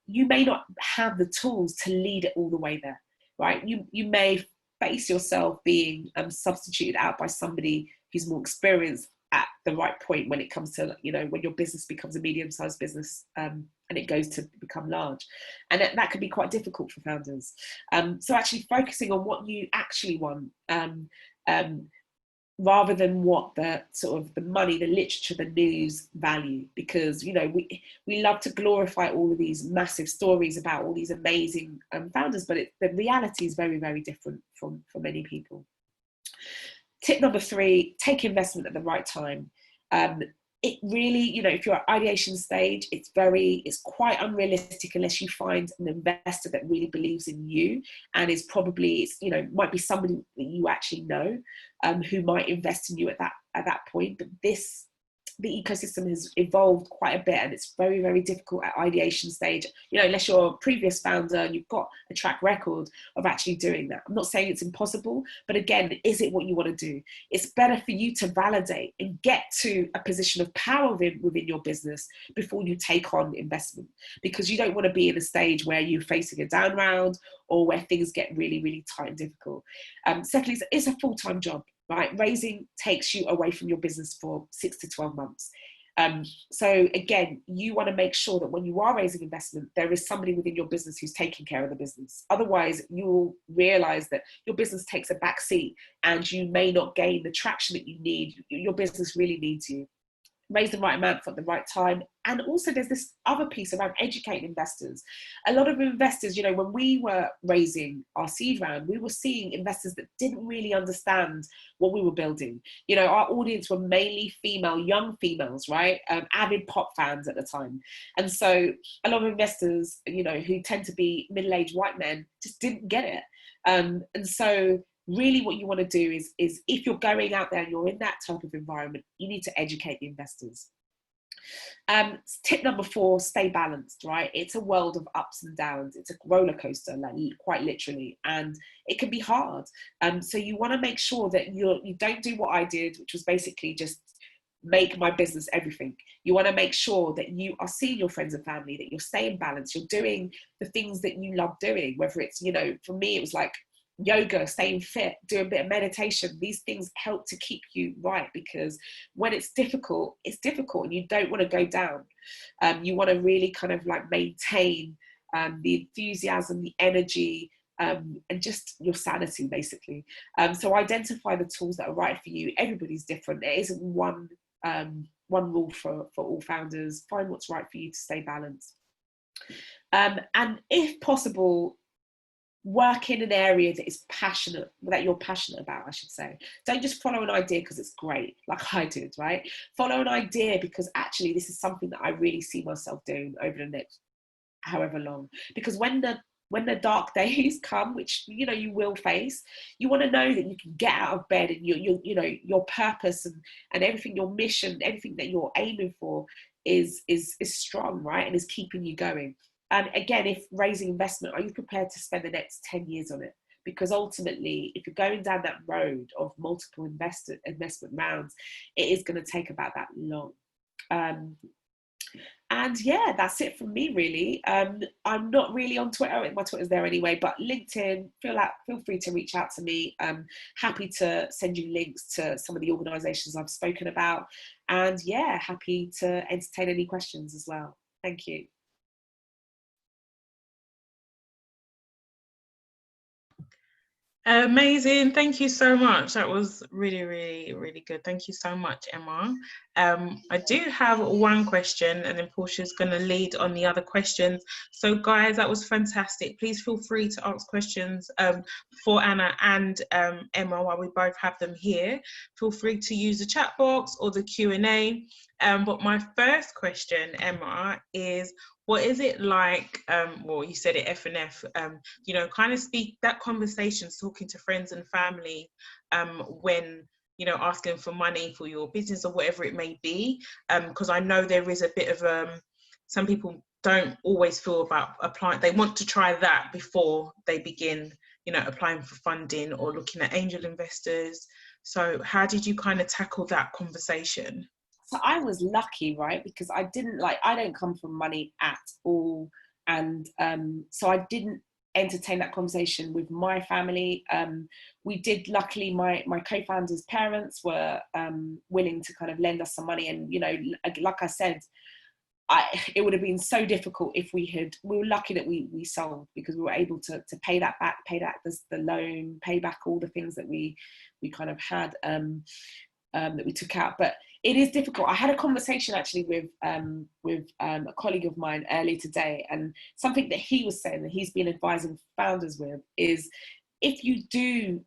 you may not have the tools to lead it all the way there, right? You may face yourself being substituted out by somebody who's more experienced at the right point when it comes to, when your business becomes a medium-sized business, and it goes to become large. And that can be quite difficult for founders. So actually focusing on what you actually want, rather than what the sort of the money, the literature, the news value, because, we love to glorify all of these massive stories about all these amazing founders, but the reality is very, very different for many people. Tip number 3, take investment at the right time. It really, if you're at ideation stage, it's quite unrealistic unless you find an investor that really believes in you, and is probably, might be somebody that you actually know, who might invest in you at that point. But the ecosystem has evolved quite a bit, and it's very, very difficult at ideation stage, unless you're a previous founder and you've got a track record of actually doing that. I'm not saying it's impossible, but again, is it what you want to do? It's better for you to validate and get to a position of power within your business before you take on investment, because you don't want to be in a stage where you're facing a down round, or where things get really, really tight and difficult. Secondly, it's a full-time job. Right? Raising takes you away from your business for 6 to 12 months. So again, you want to make sure that when you are raising investment, there is somebody within your business who's taking care of the business. Otherwise, you will realize that your business takes a back seat, and you may not gain the traction that you need. Your business really needs you. Raise the right amount at the right time. And also there's this other piece around educating investors. A lot of investors, when we were raising our seed round, we were seeing investors that didn't really understand what we were building. Our audience were mainly young females, right? Avid pop fans at the time. And so a lot of investors, who tend to be middle-aged white men, just didn't get it. And so really what you want to do is if you're going out there and you're in that type of environment, you need to educate the investors. Tip number 4, stay balanced, right? It's a world of ups and downs. It's a roller coaster, quite literally, and it can be hard. So you want to make sure that you don't do what I did, which was basically just make my business everything. You want to make sure that you are seeing your friends and family, that you're staying balanced, you're doing the things that you love doing, whether it's, for me, it was like yoga, staying fit, doing a bit of meditation. These things help to keep you right, because when it's difficult and you don't want to go down. You want to really kind of like maintain the enthusiasm, the energy, and just your sanity, basically. So identify the tools that are right for you. Everybody's different. There isn't one rule for all founders. Find what's right for you to stay balanced. And if possible, work in an area that you're passionate about, I should say. Don't just follow an idea because it's great, like I did, right? Follow an idea because actually this is something that I really see myself doing over the next however long. Because when the when the dark days come, which, you know, you will face, you want to know that you can get out of bed and you know, your purpose and everything, your mission, everything that you're aiming for is strong, right? And is keeping you going. And again, if raising investment, are you prepared to spend the next 10 years on it? Because ultimately, if you're going down that road of multiple investment rounds, it is going to take about that long. And yeah, that's it from me, really. I'm not really on Twitter. My Twitter's there anyway, but LinkedIn, feel free to reach out to me. I'm happy to send you links to some of the organisations I've spoken about. And yeah, happy to entertain any questions as well. Thank you. Amazing. Thank you so much. That was really, really, really good. Thank you so much, Emma. I do have one question, and then Portia's going to lead on the other questions. So guys, that was fantastic. Please feel free to ask questions for Anna and Emma while we both have them here. Feel free to use the chat box or the Q&A. But my first question, Emma, is what is it like, well, you said it, F&F, you know, kind of speak that conversation, talking to friends and family when, you know, asking for money for your business or whatever it may be, because I know there is a bit of, some people don't always feel about applying, they want to try that before they begin, you know, applying for funding or looking at angel investors. So how did you kind of tackle that conversation? So I was lucky, right? Because I don't come from money at all. And so I didn't entertain that conversation with my family. We did, luckily, my co-founder's parents were willing to kind of lend us some money. And, you know, like I said, it would have been so difficult if we were lucky that we sold, because we were able to pay that back, the loan, pay back all the things that we kind of had that we took out. But it is difficult. I had a conversation actually with a colleague of mine earlier today, and something that he was saying that he's been advising founders with is, if you do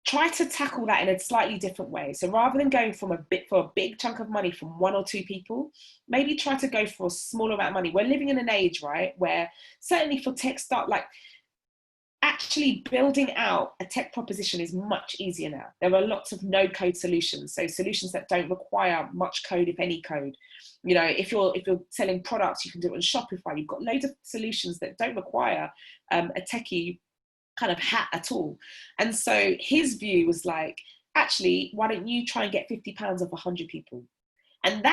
try to tackle that in a slightly different way. So rather than going for a big chunk of money from one or two people, maybe try to go for a smaller amount of money. We're living in an age, right, where certainly for tech start, like, actually building out a tech proposition is much easier now. There are lots of no-code solutions, so solutions that don't require much code, if any code. You know, if you're selling products, you can do it on Shopify. You've got loads of solutions that don't require a techie kind of hat at all. And so his view was like, actually, why don't you try and get £50 off 100 people? And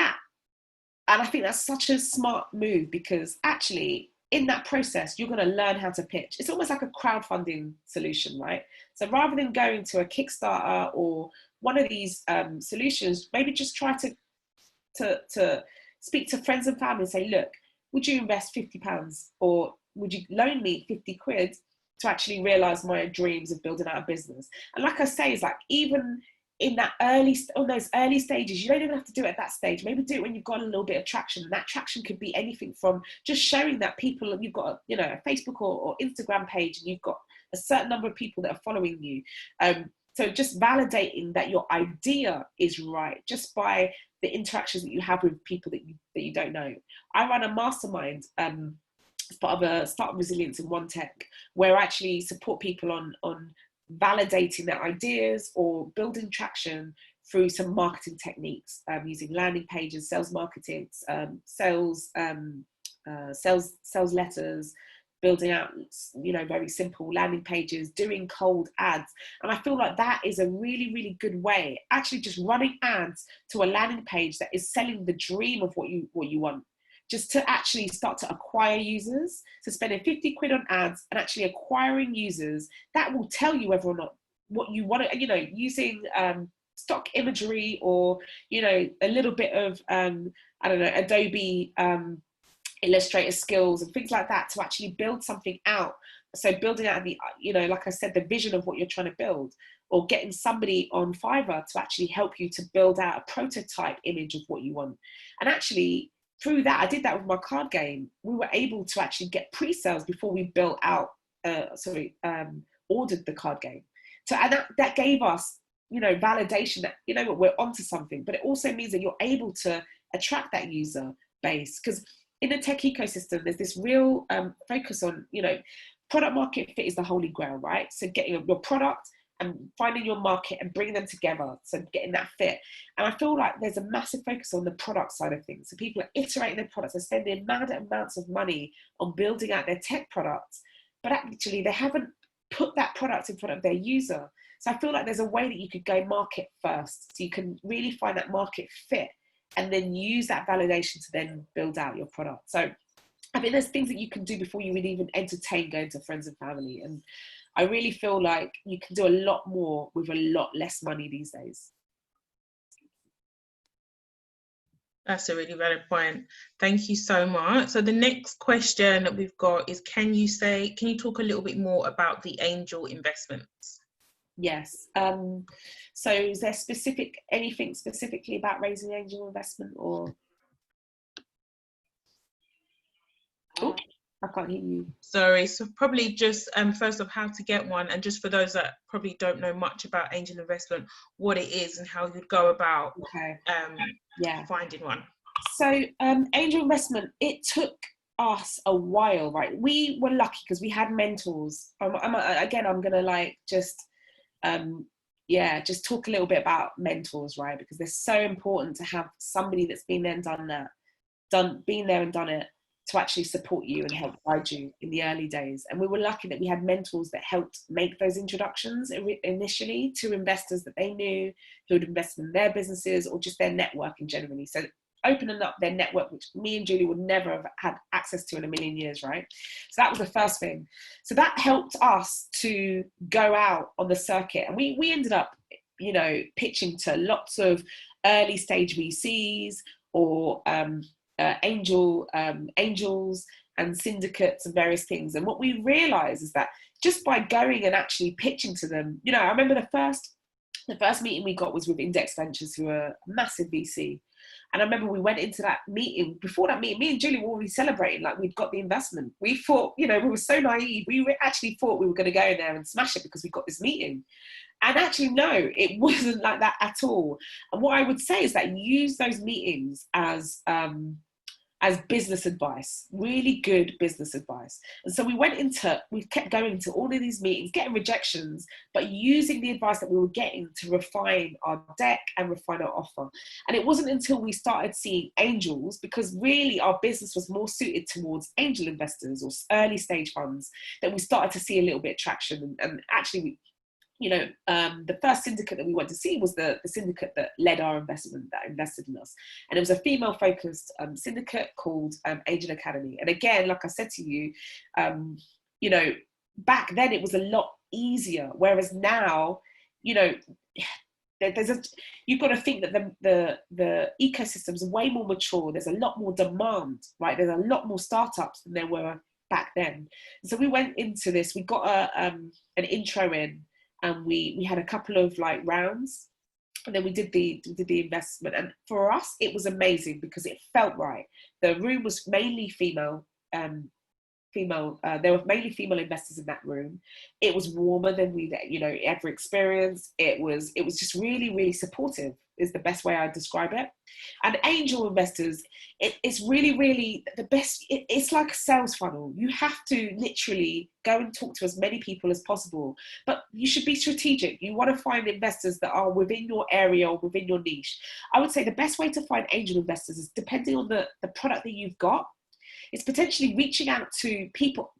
I think that's such a smart move, because actually, in that process, you're going to learn how to pitch. It's almost like a crowdfunding solution, right? So rather than going to a Kickstarter or one of these solutions, maybe just try to speak to friends and family and say, look, would you invest £50, or would you loan me 50 quid to actually realize my dreams of building out a business? And like I say, it's like, even in that those early stages, you don't even have to do it at that stage. Maybe do it when you've got a little bit of traction. And that traction could be anything from just showing that people, you've got a Facebook or Instagram page, and you've got a certain number of people that are following you. So just validating that your idea is right, just by the interactions that you have with people that you don't know. I run a mastermind as part of a Start Resilience in One Tech, where I actually support people on validating their ideas or building traction through some marketing techniques, using landing pages, sales marketing, sales letters, building out, very simple landing pages, doing cold ads. And I feel like that is a really, really good way, actually just running ads to a landing page that is selling the dream of what you want. Just to actually start to acquire users. So spending 50 quid on ads and actually acquiring users, that will tell you whether or not what you want to, using stock imagery or, a little bit of, Adobe Illustrator skills and things like that to actually build something out. So building out like I said, the vision of what you're trying to build, or getting somebody on Fiverr to actually help you to build out a prototype image of what you want. And actually, through that, I did that with my card game. We were able to actually get pre-sales before we built out, ordered the card game. So and that gave us, validation that, we're onto something. But it also means that you're able to attract that user base. Because in the tech ecosystem, there's this real focus on, you know, product market fit is the holy grail, right? So getting your product and finding your market and bringing them together, so getting that fit. And I feel like there's a massive focus on the product side of things. So people are iterating their products and spending mad amounts of money on building out their tech products, but actually they haven't put that product in front of their user. So I feel like there's a way that you could go market first, so you can really find that market fit and then use that validation to then build out your product. So I mean, there's things that you can do before you would even entertain going to friends and family. And I really feel like you can do a lot more with a lot less money these days. That's a really valid point. Thank you so much. So the next question that we've got is, can you talk a little bit more about the angel investments? Yes. So is there anything specifically about raising angel investment, or? Oh, I can't hear you. Sorry, so probably just first of how to get one, and just for those that probably don't know much about angel investment, what it is and how you'd go about finding one. So angel investment, it took us a while, right? We were lucky because we had mentors. I'm gonna like just talk a little bit about mentors, right? Because they're so important to have somebody that's been there and done it, to actually support you and help guide you in the early days. And we were lucky that we had mentors that helped make those introductions initially to investors that they knew who had invested in their businesses or just their networking generally. So opening up their network, which me and Julie would never have had access to in a million years, right? So that was the first thing. So that helped us to go out on the circuit. And we ended up, you know, pitching to lots of early stage VCs or angels and syndicates and various things. And what we realized is that just by going and actually pitching to them, you know, I remember the first meeting we got was with Index Ventures, who are a massive VC. And I remember we went into that meeting. Before that meeting, me and Julie were already celebrating like we'd got the investment. We thought, you know, we were so naive. We actually thought we were going to go in there and smash it because we got this meeting. And actually, no, it wasn't like that at all. And what I would say is that use those meetings as business advice, really good business advice. And so we kept going into all of these meetings, getting rejections, but using the advice that we were getting to refine our deck and refine our offer. And it wasn't until we started seeing angels, because really our business was more suited towards angel investors or early stage funds, that we started to see a little bit of traction. And actually, the first syndicate that we went to see was the syndicate that led our investment, that invested in us. And it was a female-focused syndicate called Angel Academy. And again, like I said to you, back then it was a lot easier. Whereas now, you know, you've got to think that the ecosystem's way more mature. There's a lot more demand, right? There's a lot more startups than there were back then. And so we went into this, we got an intro in, and we had a couple of like rounds, and then we did the investment. And for us, it was amazing because it felt right. The room was mainly female. There were mainly female investors in that room. It was warmer than we, ever experienced. It was just really, really supportive, is the best way I'd describe it. And angel investors, it's really, really the best. It's like a sales funnel. You have to literally go and talk to as many people as possible, but you should be strategic. You want to find investors that are within your area or within your niche. I would say the best way to find angel investors is, depending on the product that you've got, it's potentially reaching out to people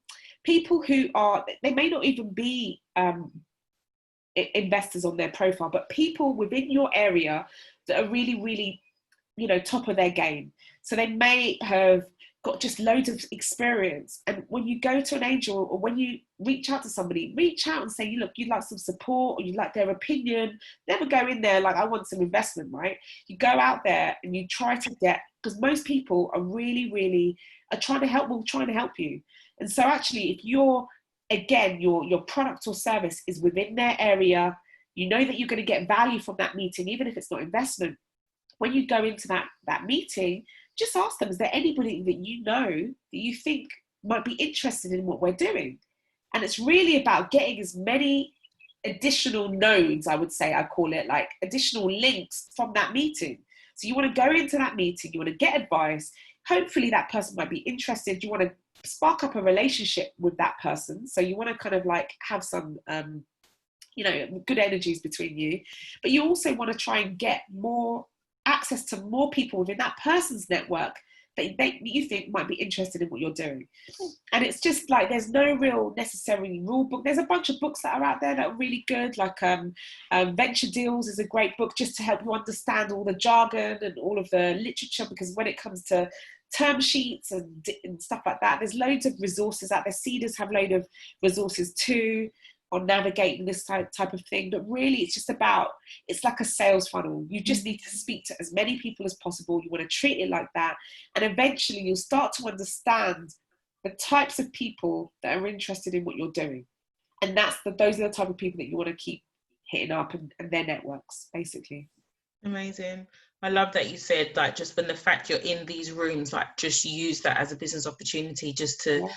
who are, they may not even be investors on their profile, but people within your area that are really, really, top of their game. So they may have got just loads of experience. And when you go to an angel, or when you reach out to somebody, reach out and say, look, you'd like some support, or you'd like their opinion. Never go in there like, I want some investment, right? You go out there and you try to get, because most people are really, really trying to help you. And so actually, if you're, again, your product or service is within their area, you know that you're going to get value from that meeting, even if it's not investment. When you go into that meeting, just ask them, is there anybody that you know that you think might be interested in what we're doing? And it's really about getting as many additional nodes, I would say, I call it, like additional links from that meeting. So you want to go into that meeting, you want to get advice, hopefully that person might be interested. You want to spark up a relationship with that person. So you want to kind of like have some, good energies between you, but you also want to try and get more access to more people within that person's network that you think might be interested in what you're doing. And it's just like, there's no real necessarily rule book. There's a bunch of books that are out there that are really good, like Venture Deals is a great book just to help you understand all the jargon and all of the literature, because when it comes to term sheets and stuff like that, there's loads of resources out there. Cedars have loads of resources too on navigating this type of thing. But really, it's just about, it's like a sales funnel. You just need to speak to as many people as possible. You want to treat it like that. And eventually you'll start to understand the types of people that are interested in what you're doing. And those are the type of people that you want to keep hitting up and their networks, basically. Amazing. I love that you said, like, just when the fact you're in these rooms, like, just use that as a business opportunity, just to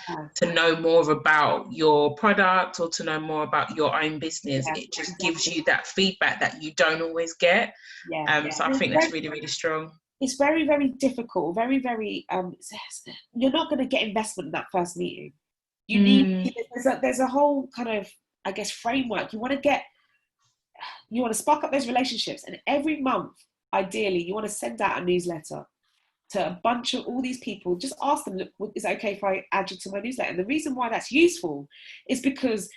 know more about your product or to know more about your own business. It just gives you that feedback that you don't always get. So I think that's really, really strong. It's very, very difficult, very, very, you're not going to get investment in that first meeting. You need, there's a whole kind of, I guess, framework. You want to spark up those relationships, and every month, ideally, you want to send out a newsletter to a bunch of all these people. Just ask them, is it okay if I add you to my newsletter? And the reason why that's useful is because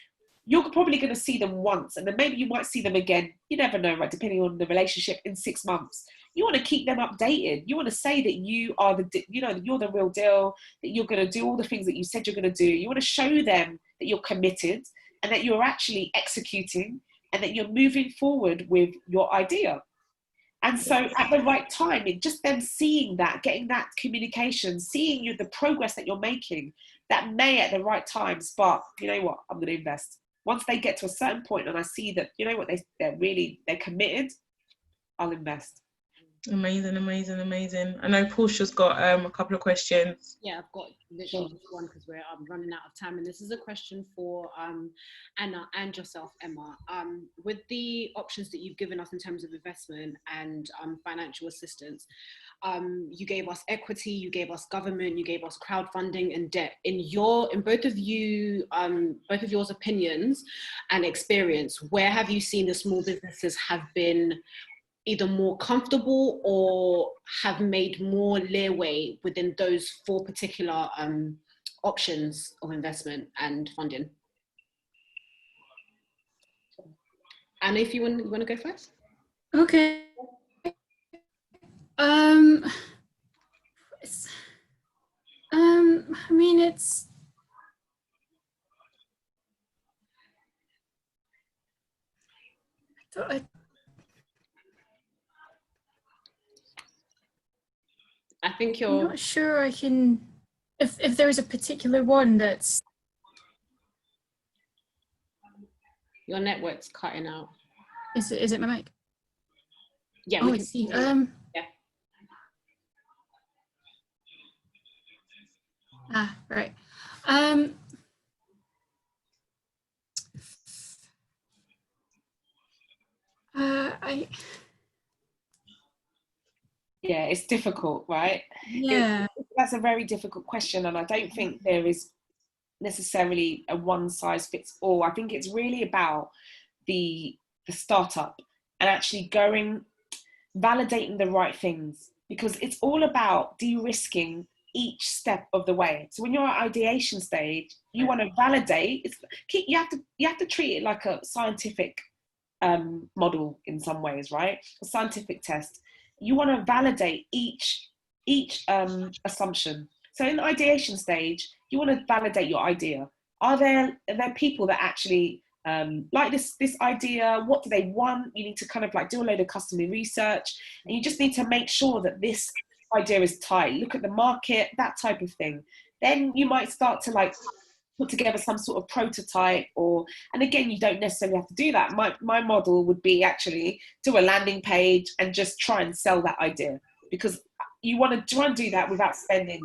you're probably going to see them once, and then maybe you might see them again. You never know, right? Depending on the relationship, in 6 months. You want to keep them updated. You want to say that you are you're the real deal, that you're going to do all the things that you said you're going to do. You want to show them that you're committed and that you're actually executing and that you're moving forward with your idea. And so at the right time, it just them seeing that, getting that communication, seeing the progress that you're making, that may at the right time spark, you know what, I'm going to invest. Once they get to a certain point and I see that, you know what, they're committed, I'll invest. Amazing. I know Portia's got a couple of questions. Yeah, I've got literally just one because I'm running out of time. And this is a question for Anna and yourself, Emma. With the options that you've given us in terms of investment and financial assistance, you gave us equity, you gave us government, you gave us crowdfunding and debt. In both of yours opinions and experience, where have you seen the small businesses have been either more comfortable or have made more leeway within those 4 particular options of investment and funding? Anna, if you want to go first? Okay. I mean, it's I think I'm not sure I can, if there is a particular one that's... Your network's cutting out. Is it my mic? Yeah. Oh, I see. Yeah. Right. Yeah, it's difficult, right? Yeah. That's a very difficult question, and I don't think there is necessarily a one size fits all. I think it's really about the startup and actually validating the right things, because it's all about de-risking each step of the way. So when you're at ideation stage, you want to validate. You have to treat it like a scientific model in some ways, right? A scientific test. You want to validate each assumption. So in the ideation stage, you want to validate your idea. Are there people that actually like this idea? What do they want? You need to kind of like do a load of customer research, and you just need to make sure that this idea is tight. Look at the market, that type of thing. Then you might start to like put together some sort of prototype, and again, you don't necessarily have to do that. My model would be actually do a landing page and just try and sell that idea, because you want to try and do that without spending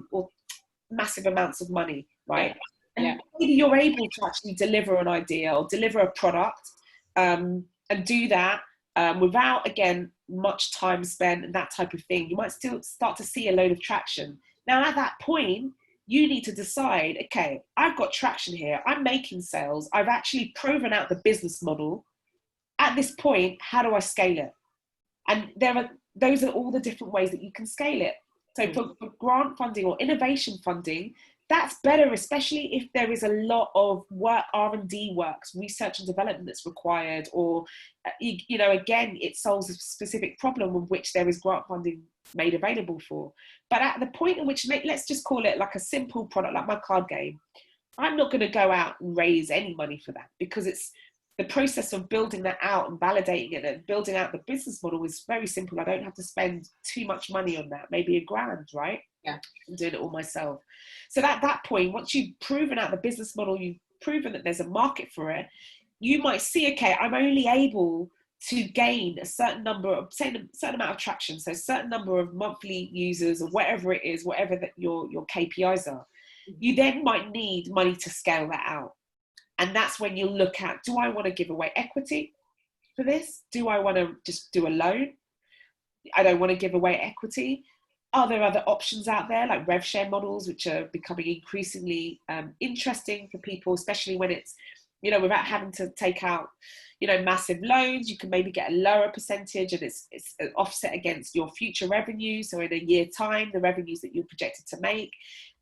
massive amounts of money, right? And maybe you're able to actually deliver an idea or deliver a product and do that without, again, much time spent and that type of thing. You might still start to see a load of traction. Now, at that point, you need to decide, okay, I've got traction here. I'm making sales. I've actually proven out the business model. At this point, how do I scale it? And those are all the different ways that you can scale it. So for grant funding or innovation funding, that's better, especially if there is a lot of work, R&D works, research and development that's required, or, you know, again, it solves a specific problem of which there is grant funding made available for. But at the point in which, let's just call it like a simple product, like my card game, I'm not going to go out and raise any money for that, because it's the process of building that out and validating it and building out the business model is very simple. I don't have to spend too much money on that, maybe £1,000, right? Yeah. I'm doing it all myself. So at that point, once you've proven out the business model, you've proven that there's a market for it, you might see, okay, I'm only able to gain a certain amount of traction, so a certain number of monthly users or whatever it is, whatever that your KPIs are. You then might need money to scale that out. And that's when you look at, do I want to give away equity for this? Do I want to just do a loan? I don't want to give away equity. Are there other options out there, like rev share models, which are becoming increasingly interesting for people, especially when it's, you know, without having to take out, you know, massive loans, you can maybe get a lower percentage and it's offset against your future revenue. So in a year time, the revenues that you're projected to make.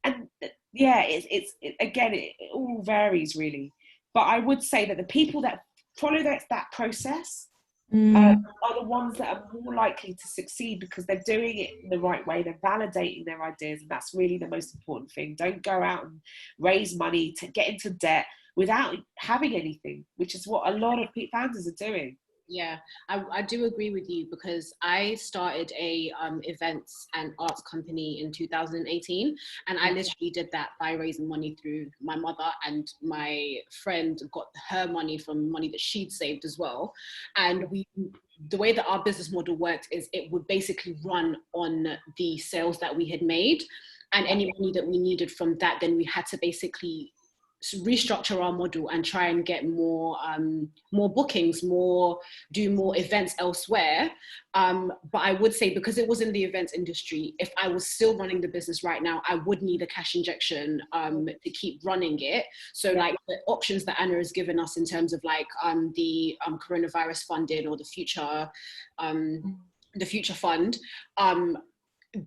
And yeah, it all varies really. But I would say that the people that follow that process are the ones that are more likely to succeed, because they're doing it in the right way. They're validating their ideas. And that's really the most important thing. Don't go out and raise money to get into debt without having anything, which is what a lot of founders are doing. Yeah, I do agree with you, because I started a events and arts company in 2018, and I literally did that by raising money through my mother, and my friend got her money from money that she'd saved as well. And the way that our business model worked is it would basically run on the sales that we had made, and any money that we needed from that, then we had to basically restructure our model and try and get more bookings, do more events elsewhere. But I would say, because it was in the events industry, if I was still running the business right now, I would need a cash injection to keep running it. So like the options that Anna has given us in terms of like the coronavirus funding or the future fund,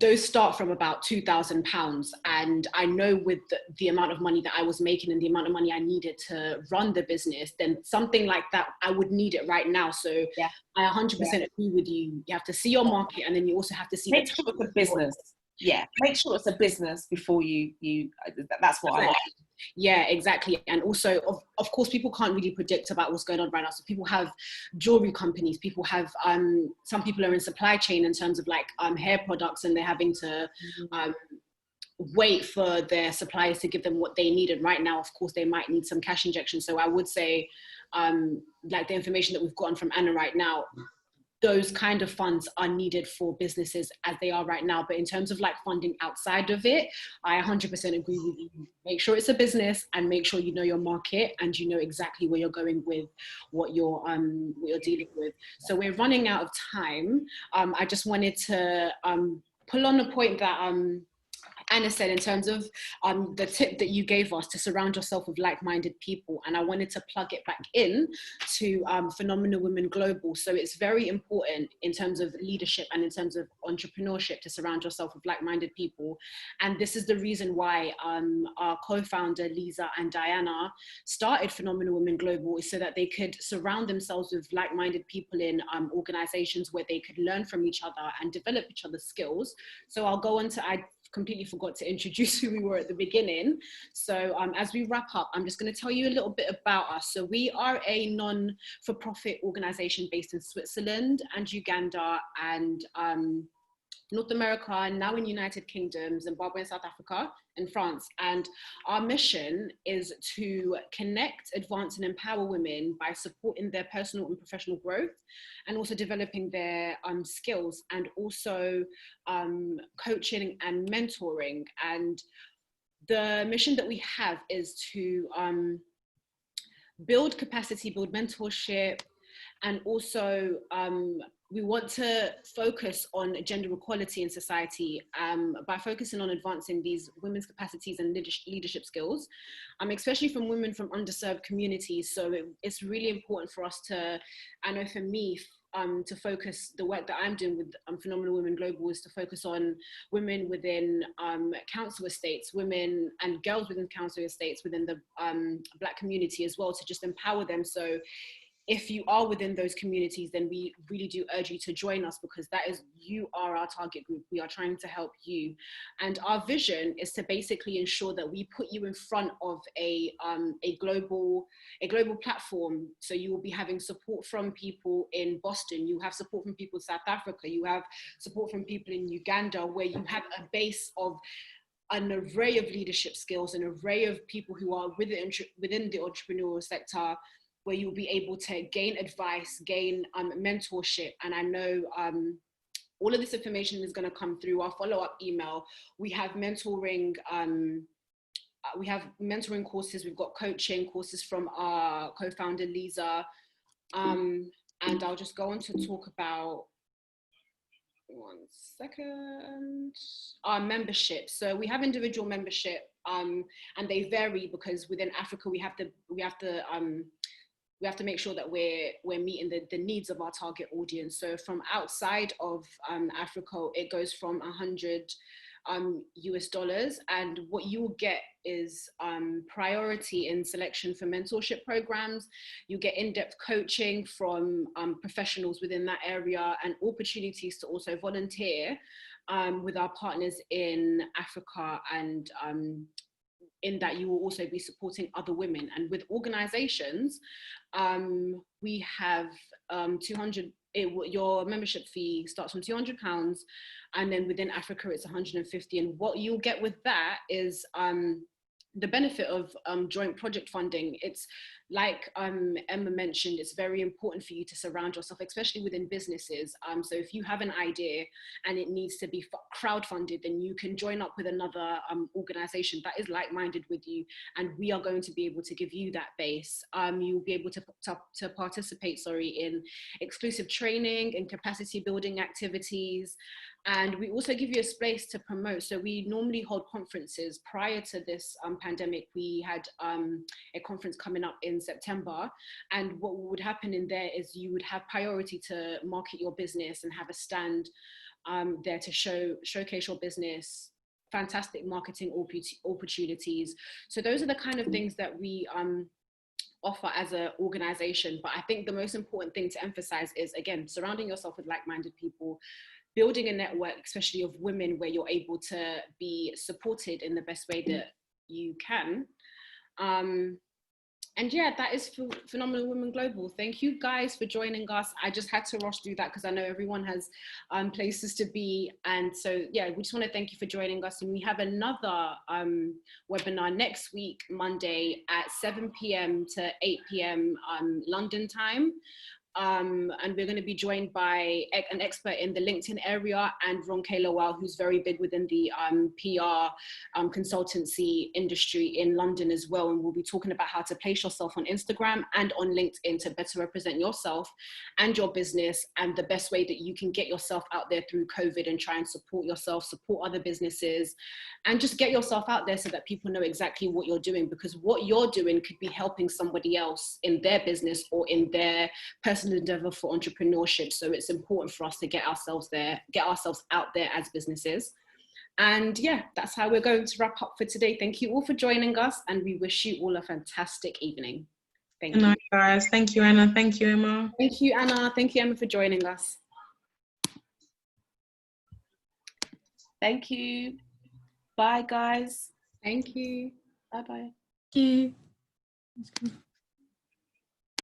those start from about £2,000, and I know with the amount of money that I was making and the amount of money I needed to run the business, then something like that, I would need it right now. So yeah, I 100% agree with you. You have to see your market, and then you also have to see make sure it's a business. Yeah, make sure it's a business before you that's what I like. Yeah, exactly. And also, of course, people can't really predict about what's going on right now. So people have jewelry companies, people have, some people are in supply chain in terms of like hair products, and they're having to wait for their suppliers to give them what they need. And right now, of course, they might need some cash injection. So I would say, like the information that we've gotten from Anna right now, those kind of funds are needed for businesses as they are right now. But in terms of like funding outside of it, I 100% agree with you. Make sure it's a business, and make sure you know your market and you know exactly where you're going with what you're dealing with. So we're running out of time. I just wanted to pull on a point that Anna said in terms of the tip that you gave us to surround yourself with like-minded people, and I wanted to plug it back in to Phenomenal Women Global. So it's very important in terms of leadership and in terms of entrepreneurship to surround yourself with like-minded people. And this is the reason why our co-founder Lisa and Diana started Phenomenal Women Global, is so that they could surround themselves with like-minded people in organizations where they could learn from each other and develop each other's skills. So I'll go on to, I completely forgot to introduce who we were at the beginning. So as we wrap up, I'm just going to tell you a little bit about us. So we are a non-for-profit organization based in Switzerland and Uganda and North America, now in United Kingdom, Zimbabwe and South Africa, and France. And our mission is to connect, advance and empower women by supporting their personal and professional growth, and also developing their skills, and also coaching and mentoring. And the mission that we have is to build capacity, build mentorship, and also we want to focus on gender equality in society by focusing on advancing these women's capacities and leadership skills, especially from women from underserved communities. So it's really important for us to, I know for me, to focus the work that I'm doing with Phenomenal Women Global is to focus on women within council estates, women and girls within council estates, within the Black community as well, to just empower them. So if you are within those communities, then we really do urge you to join us, because you are our target group. We are trying to help you. And our vision is to basically ensure that we put you in front of a global platform. So you will be having support from people in Boston, you have support from people in South Africa, you have support from people in Uganda, where you have a base of an array of leadership skills, an array of people who are within the entrepreneurial sector, where you'll be able to gain advice, gain mentorship. And I know all of this information is going to come through our follow-up email. We have mentoring courses, we've got coaching courses from our co-founder Lisa, and I'll just go on to talk about, one second, our membership. So we have individual membership, and they vary because within Africa we have to make sure that we're meeting the needs of our target audience. So from outside of Africa, it goes from $100 US, and what you will get is priority in selection for mentorship programs. You get in-depth coaching from professionals within that area, and opportunities to also volunteer with our partners in Africa, and in that you will also be supporting other women. And with organizations, we have 200, your membership fee starts from £200, and then within Africa it's 150. And what you'll get with that is the benefit of joint project funding. It's like Emma mentioned, it's very important for you to surround yourself, especially within businesses. So if you have an idea and it needs to be crowdfunded, then you can join up with another organization that is like-minded with you, and we are going to be able to give you that base. You'll be able to participate, in exclusive training and capacity building activities. And we also give you a space to promote. So we normally hold conferences. Prior to this pandemic, we had a conference coming up in September. And what would happen in there is you would have priority to market your business and have a stand there to showcase your business, fantastic marketing opportunities. So those are the kind of things that we offer as an organization. But I think the most important thing to emphasize is, again, surrounding yourself with like-minded people, building a network, especially of women, where you're able to be supported in the best way that you can. And yeah, that is Phenomenal Women Global. Thank you guys for joining us. I just had to rush through that because I know everyone has places to be. And so, yeah, we just want to thank you for joining us. And we have another webinar next week, Monday at 7 p.m. to 8 p.m. London time. And we're going to be joined by an expert in the LinkedIn area, and Ronke Lowell, who's very big within the PR consultancy industry in London as well. And we'll be talking about how to place yourself on Instagram and on LinkedIn to better represent yourself and your business, and the best way that you can get yourself out there through COVID and try and support yourself, support other businesses, and just get yourself out there so that people know exactly what you're doing, because what you're doing could be helping somebody else in their business or in their personal endeavor for entrepreneurship. So it's important for us to get ourselves out there as businesses. And yeah, that's how we're going to wrap up for today. Thank you all for joining us, and we wish you all a fantastic evening. Thank you. Guys. Thank you, Anna. Thank you, Emma. Thank you, Anna. Thank you, Emma, for joining us. Thank you. Bye, guys. Thank you. Bye-bye. Thank you.